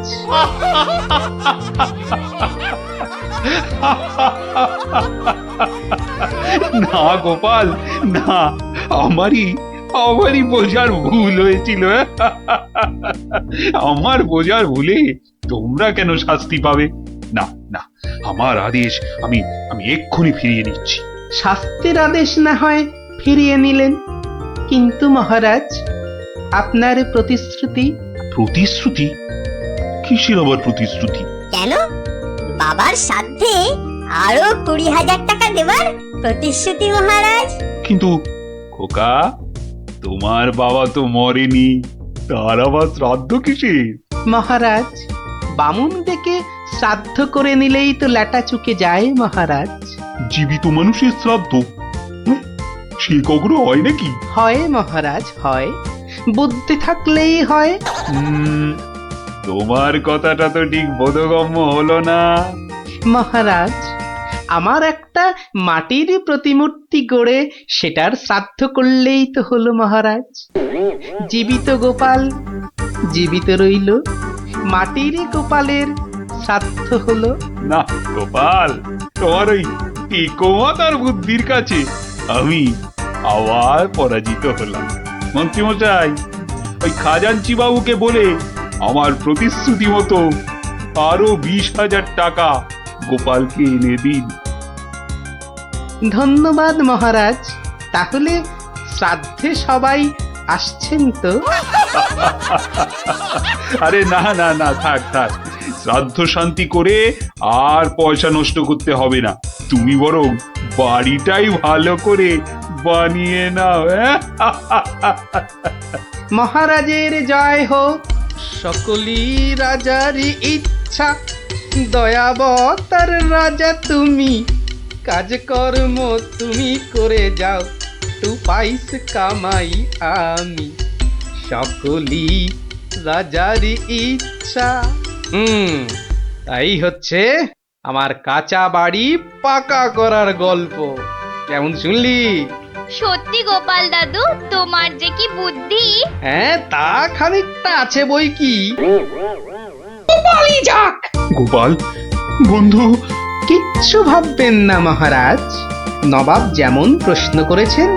না গোপাল, না, আমারই বোঝার ভুল হয়েছিল। আমার বোঝার ভুলে তোমরা কেন শাস্তি পাবে? না না, আমার আদেশ আমি এক্ষুনি ফিরিয়ে নিচ্ছি। শাস্তির আদেশ না হয় ফিরিয়ে নিলেন, কিন্তু মহারাজ আপনার প্রতিশ্রুতি? প্রতিশ্রুতি? কিসের আবার প্রতিশ্রুতি? কেন? বাবার সাথে আরো 20,000 টাকা দেবার প্রতিশ্রুতি মহারাজ। কিন্তু খোকা, তোমার বাবা তো মরেনি, তার আবার শ্রাদ্ধ কিসের? মহারাজ, বামুন ডেকে শ্রাদ্ধ করে নিলেই তো ল্যাটা চুকে যায় মহারাজ। জীবিত মানুষের শ্রাদ্ধ সে কখনো হয় নাকি? হয় মহারাজ, হয়, বুদ্ধি থাকলেই হয়। তোমার কথাটা তো ঠিক বোধগম্য হলো না। মহারাজ, আমার একটা মাটির প্রতিমূর্তি গড়ে সেটার শ্রাদ্ধ করলেই তো হলো মহারাজ। জীবিত গোপাল জীবিত রইল, মাটির গোপালের শ্রাদ্ধ হলো। না গোপাল, তোমার ওই টেকোমাতার বুদ্ধির কাছে আমি আবার পরাজিত হলাম। মন্ত্রীমশাই, ওই খাজাঞ্চি বাবুকে বলে আমার প্রতিশ্রুতি মতো আরো 20,000 টাকা গোপালকে এনে দিন। ধন্যবাদ মহারাজ। তাহলে শ্রাদ্ধে সবাই আসছেন তো? আরে না না না, থাক থাক, শ্রাদ্ধ শান্তি করে আর পয়সা নষ্ট করতে হবে না। তুমি বরং বাড়িটাই ভালো করে বানিয়ে নাও। মহারাজের জয় হোক, সকলই রাজারই ইচ্ছা, দয়াবতার রাজা তুমি, কাজকর্ম তুমি করে যাও, তু পাইস কামাই আমি, সকলই রাজারই ইচ্ছা। তাই হচ্ছে আমার কাঁচা বাড়ি পাকা করার গল্প। কেমন শুনলি? সত্যি গোপাল দাদু, তোমার যে কি বুদ্ধি! হ্যাঁ, তা খানিকটা আছে বই কি। গোপাল বন্ধু, কিচ্ছু ভাববেন না মহারাজ, নবাব যেমন প্রশ্ন করেছেন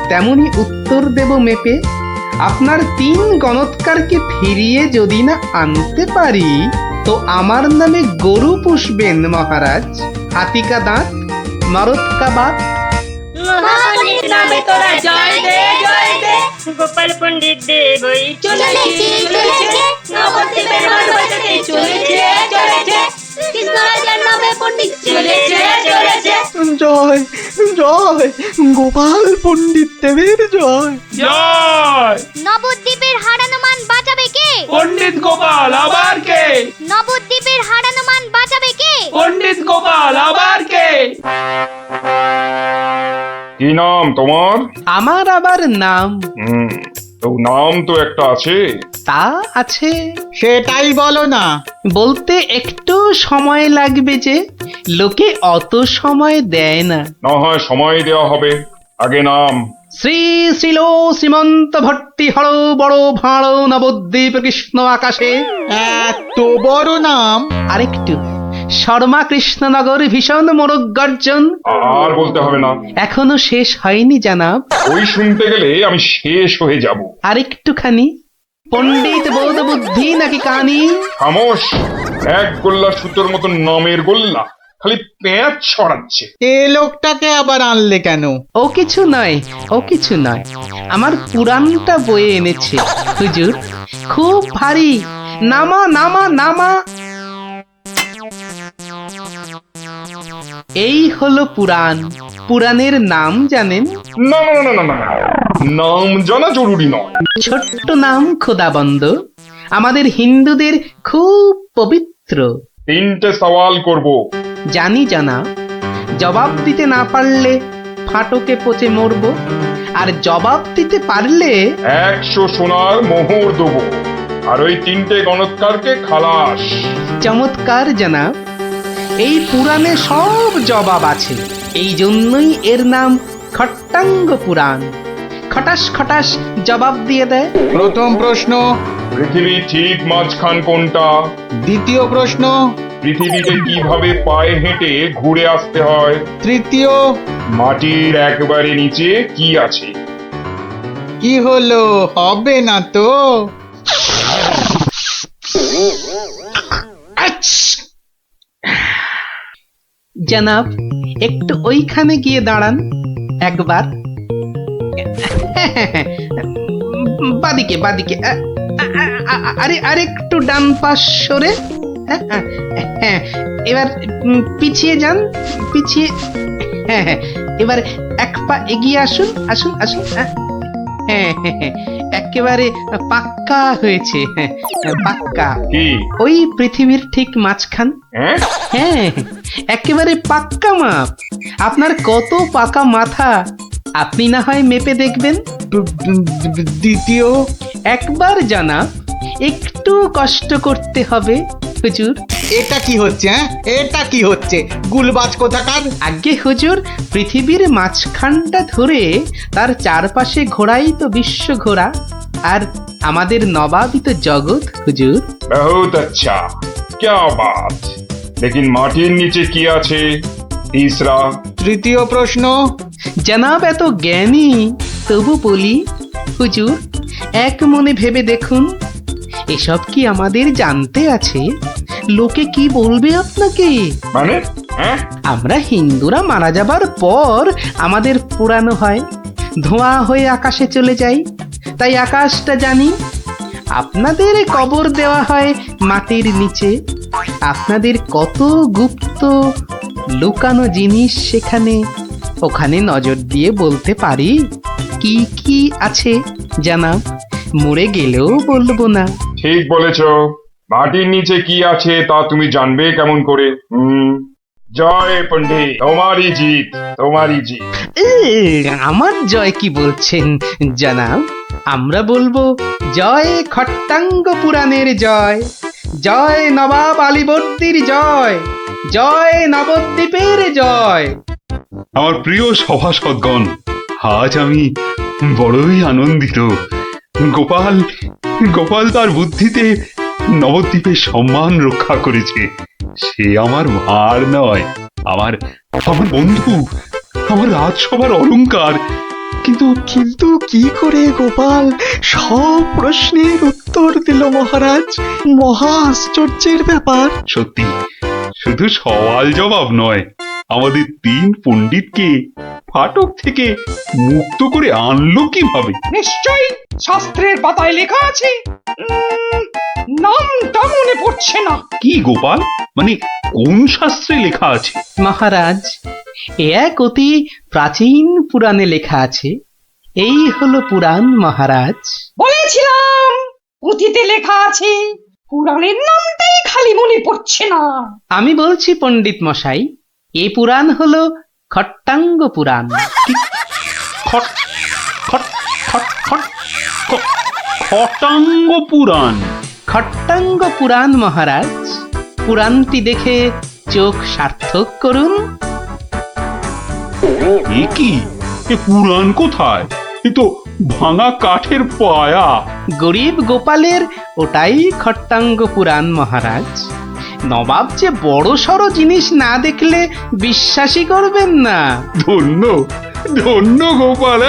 তেমনি উত্তর দেব মেপে। আপনার 3 গণৎকারকে ফিরিয়ে যদি না আনতে পারি তো আমার নামে গরু পুষবেন মহারাজ। হাতিকা দাঁত, মরদকা বাত। মহাপণ্ডিত নামে তোরা জয় দে, জয় দে। গোপাল পণ্ডিত দেবই চলেছে, চলেছে। নবদ্বীপের মাঠ বাজাতে চলেছে, চলেছে। কৃষ্ণরাজার নামে পণ্ডিত চলেছে, চলেছে। জয় জয় গোপাল পণ্ডিত দেবের জয়। জয় নবদ্বীপের হারানো মান বাঁচাবে কে? পণ্ডিত গোপাল, আবার কে? নবদ্বীপের হারানো মান বাঁচাবে কে? পণ্ডিত গোপাল, আবার কে? কি নাম তোমার? আমার আবার নাম? তো নাম তো একটা আছে। তা আছে, সেটাই বলো না। বলতে একটু সময় লাগবে যে, লোকে অত সময় দেয় না। না হয় সময় দেওয়া হবে, আগে নাম। শ্রী শ্রীল শ্রীমন্ত ভট্টি হর বড় ভাঁড় নবদ্বীপ কৃষ্ণ আকাশে। এত বড় নাম? আরেকটু, শর্মা কৃষ্ণনগর ভীষণ মোরগ গর্জন। আর বলতে হবে না, এখনো শেষ হয়নি জানাব। ওই শুনতে গেলে আমি শেষ হয়ে যাব। আরেকটুখানি, পণ্ডিত বোধ বুদ্ধি নাকি কানি? খামোশ, এক গোল্লা সুতোর মতো নামের গোল্লা, খালি প্যাঁচ ছড়াচ্ছে। এ লোকটাকে আবার আনলে কেন? ও কিছু নয়, ও কিছু নয়, আমার পুরাণটা বয়ে এনেছে হুজুর, খুব ভারী। নামা নামা নামা। এই হলো পুরাণ। পুরাণের নাম জানেন? না না না না না, নাম জানা জরুরি নয়। ছোট্ট নাম খোদাবন্দ, আমাদের হিন্দুদের খুব পবিত্র। 3টে সওয়াল করব। জানি জানা, জবাব দিতে না পারলে ফাটকে পচে মরব, আর জবাব দিতে পারলে 100 সোনার মোহর দেবো, আর ওই 3টে গণৎকারকে খালাস। চমৎকার জানাব, এই পুরাণে সব জবাব আছে। এই জন্যই এর নাম খট্টাঙ্গ পুরাণ। খটাস খটাস জবাব দিয়ে দেয়। প্রথম প্রশ্ন, পৃথিবীর ঠিক মাঝখান কোনটা? দ্বিতীয় প্রশ্ন, পৃথিবীতে কিভাবে পায়ে হেঁটে ঘুরে আসতে হয়? তৃতীয়, মাটির একবারে নিচে কি আছে? কি হলো, হবে না তো? জানাব, একটু ওইখানে গিয়ে দাঁড়ান একবার। বাদিকে বাদিকে, আরে আরেকটু ডান পাশ সরে। এবার পিছিয়ে যান, পিছিয়ে। এবার 1 পা এগিয়ে আসুন, আসুন আসুন। একেবারে পাক্কা হয়েছে, পাক্কা। কি? ওই পৃথিবীর ঠিক মাঝখান। হ্যাঁ, একেবারে পাক্কা মাপ। আপনার কত পাকা মাথা আপনি না হয় মেপে দেখবেন। দ্বিতীয়, একবার জানা, একটু কষ্ট করতে হবে হুজুর। এটা কি হচ্ছে? হ্যাঁ, এটা কি হচ্ছে? গুলবাজ কোথাকার! আজ্ঞে হুজুর, পৃথিবীর মাঝখানটা ধরে তার চারপাশে ঘোরাই তো বিশ্ব ঘোরা, আর আমাদের নবাবই তো জগৎ হুজুর। বহুত আচ্ছা, क्या बात। लेकिन মাটির নিচে কি আছে? तीसरा। তৃতীয় প্রশ্ন। জনাব এত জ্ঞানী, তবু বলি হুজুর, এক মনে ভেবে দেখুন, এসব কি আমাদের জানতে আছে? লোকে কি বলবে আপনাকে? মানে? হ্যাঁ? আমরা হিন্দুরা মারা যাবার পর আমাদের পোড়ানো হয়, ধোঁয়া হয়ে আকাশে চলে যাই, তাই আকাশটা জানি। আপনাদের কবর দেওয়া হয় মাটির নিচে, আপনাদের কত গুপ্ত লুকানো জিনিস সেখানে, ওখানে নজর দিয়ে বলতে পারি কি কি আছে জানাব, মরে গেলেও বলবো না। ঠিক বলেছো, মাটির নিচে কি আছে তা তুমি জানবে কেমন করে? জয় পণ্ডিত, তোমারই জিত, তোমারই জিত। আমার জয় কি বলছেন জানাব? আমরা বলবো জয় খট্টাঙ্গ পুরাণের জয়, জয় নবাব আলীবর্দীর জয়, জয় নবদ্বীপের জয়। আমার প্রিয় সভাসদগণ, আজ আমি বড়ই আনন্দিত। গোপাল গোপাল তার বুদ্ধিতে নবদ্বীপের সম্মান রক্ষা করেছে। সে আমার ভার নয়, আমার আমার বন্ধু, আমার রাজসভার অলংকার। কিন্তু কিন্তু কি করে গোপাল সব প্রশ্নের উত্তর দিল মহারাজ? মহা আশ্চর্যের ব্যাপার। সত্যি, শুধু সওয়াল জবাব নয়, আমাদের 3 পণ্ডিতকে ফাটক থেকে মুক্ত করে আনলো কিভাবে? নিশ্চয়ই শাস্ত্রের পাতায় লেখা আছে, নামটা মনে পড়ছে না। কি গোপাল, মানে কোন শাস্ত্রে লেখা আছে? মহারাজ, এ এক অতি প্রাচীন পুরাণে লেখা আছে। এই হলো পুরাণ মহারাজ। বলেছিলাম পুঁথিতে লেখা আছে, পুরাণের নামটাই খালি মনে পড়ছে না। আমি বলছি পণ্ডিত মশাই, এই পুরাণ হলো খট্টাঙ্গ পুরাণ। খট খট খট খট খ- খটাঙ্গ পুরাণ। খট্টাঙ্গ পুরাণ মহারাজ, পুরাণটি দেখে চোখ সার্থক করুন। এ কি, এ পুরাণ কোথায়? এ তো ভাঙা কাঠের পায়া। গরিব গোপালের ওটাই খট্টাঙ্গ পুরাণ মহারাজ। নবাব যে বড় সড়ো জিনিস না দেখলে বিশ্বাসই করবেন না। ধন্য ধন্য গোপাল।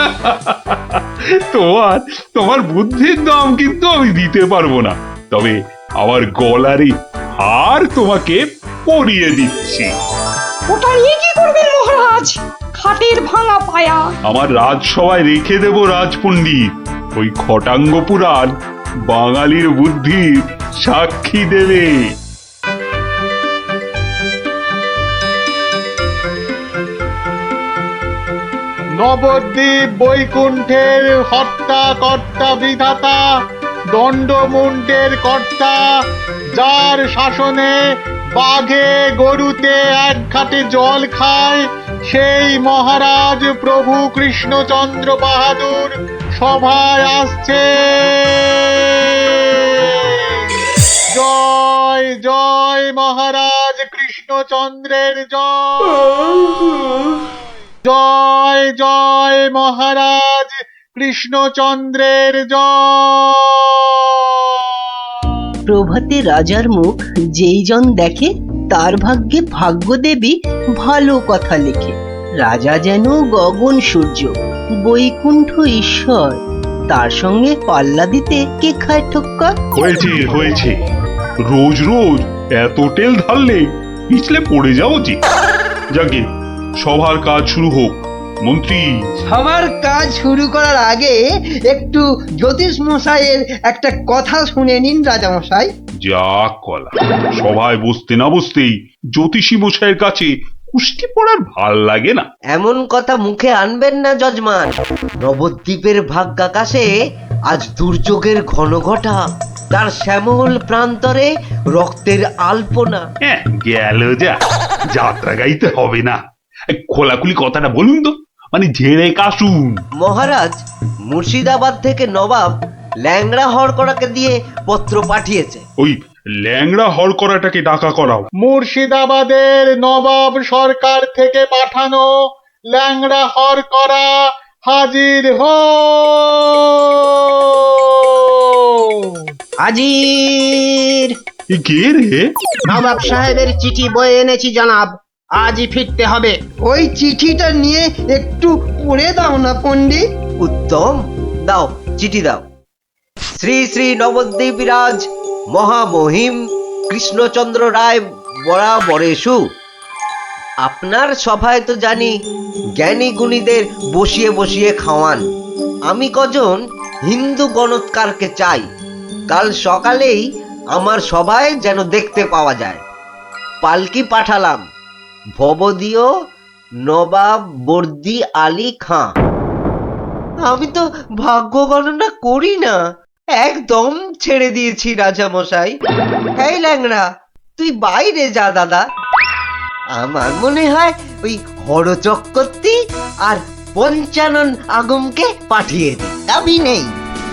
তোমার তোমার বুদ্ধির দাম কিন্তু আমি দিতে পারবো না, তবে আমার গলারে হার তোমাকে পরিয়ে দিচ্ছি। ওটা নিয়ে কি করবেন মহারাজ? খাটের ভাঙা পায়া। আমার রাজসভায় রেখে দেব রাজপণ্ডিত। ওই খটাঙ্গ পুরাণ বাঙালির বুদ্ধির সাক্ষী দেবে। নবদ্বীপ বৈকুণ্ঠের হর্তা কর্তা বিধাতা, দণ্ডমুণ্ডের কর্তা, যার শাসনে বাঘে গরুতে এক ঘাটে জল খায়, সেই মহারাজ প্রভু কৃষ্ণচন্দ্র বাহাদুর সভায় আসছে। জয় জয় মহারাজ কৃষ্ণচন্দ্রের জয়। জয় জয় মহারাজ কৃষ্ণচন্দ্রের জয়। প্রভাতে রাজার মুখ যেই জন দেখে, তার ভাগ্যে ভাগ্যদেবী ভালো কথা লেখে। রাজা যেন গগন সূর্য, বৈকুণ্ঠ ঈশ্বর, তার সঙ্গে পাল্লা দিতে কে খায় ঠক্কর? হয়েছে হয়েছে, রোজ রোজ এত তেল ঢাললে পিছলে পড়ে যাও যে। যাকে সবার কাজ শুরু হোক। মন্ত্রী, সবার কাজ শুরু করার আগে একটু জ্যোতিষ মশাইয়ের একটা কথা শুনে নিন রাজা মশাই। যা কলা, সভায় বসতে না বসতেই জ্যোতিষী মশাইয়ের কাছে কুস্তি পড়ার ভাল লাগে না। এমন কথা মুখে আনবেন না যজমান। নবদ্বীপের ভাগ্যাকাশে আজ দুর্যোগের ঘন ঘটা, তার শ্যামল প্রান্তরে রক্তের আলপনা। হ্যাঁ, গেল যা, যাত্রা গাইতে হবে না। খোলাখুলি কথাটা বলুন তো, মানে ঝেড়ে কাশুন। মহারাজ, মুর্শিদাবাদ থেকে নবাব ল্যাংড়া হরকড়াকে দিয়ে পত্র পাঠিয়েছে। ওই ল্যাংড়া হর করাটাকে ডাকা করাও। মুর্শিদাবাদের নবাব সরকার থেকে পাঠানো ল্যাংড়া হর করা হাজির হো। হাজির। কে রে? নবাব সাহেবের চিঠি বয়ে এনেছি জনাব, আজই ফিরতে হবে। ওই চিঠিটা নিয়ে একটু পড়ে দাও না পণ্ডিত। উত্তম, দাও চিঠি দাও। শ্রী শ্রী নবদ্বীপ রাজ মহামহিম কৃষ্ণচন্দ্র রায় বরাবরেশু। আপনার সভায় তো জানি জ্ঞানী গুণীদের বসিয়ে বসিয়ে খাওয়ান। আমি কজন হিন্দু গণৎকারকে চাই, কাল সকালেই আমার সভায় যেন দেখতে পাওয়া যায়। পালকি পাঠালাম, ভবদীয় নবাব বর্দি আলী খাঁ। আমি তো ভাগ্য গণনা করি না, একদম ছেড়ে দিয়েছি রাজা মশাই। এই ল্যাংড়া, তুই বাইরে যা দাদা। আমার মনে হয় ওই হরচক্রবর্তী আর পঞ্চানন আগমকে পাঠিয়ে দে। দাবি নেই,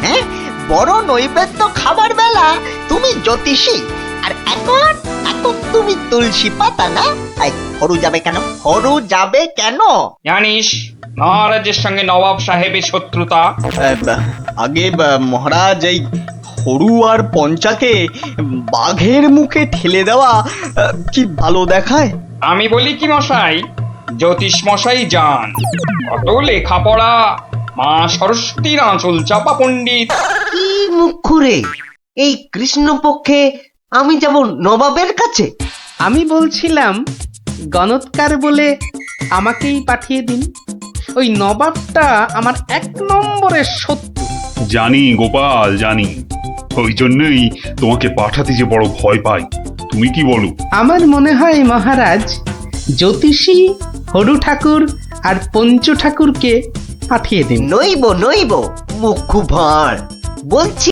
হ্যাঁ, বড় নৈবেদ্য খাবার বেলা তুমি জ্যোতিষী, আর এখন এখন তুমি তুলসী পাতা না? হরু যাবে কেন? হরু যাবে কেন? জানিস মহারাজের সঙ্গে নবাব সাহেবের শত্রুতা। আগে মহারাজ, এই হরু আর পঞ্চাকে বাঘের মুখে ঠেলে দেওয়া কি ভালো দেখায়? আমি বলি কি মশাই, জ্যোতিষ মশাই যান, কত লেখাপড়া, মা সরস্বতীর আঁচল চাপা পণ্ডিত। কি মুখ খুঁড়ে এই কৃষ্ণপক্ষে আমি যাব নবাবের কাছে? আমি বলছিলাম গণৎকার বলে আমাকেই পাঠিয়ে দিন। ওই নবাবটা আমার 1 নম্বরের শত্রু। জানি গোপাল, জানি, ওই জন্যই তোমাকে পাঠাতে যে বড় ভয় পাই। তুমি কি বলো? আমার মনে হয় মহারাজ জ্যোতিষী হরু ঠাকুর আর পঞ্চু ঠাকুরকে পাঠিয়ে দিন। নইব নইব মুখ ভাঁড়, বলছি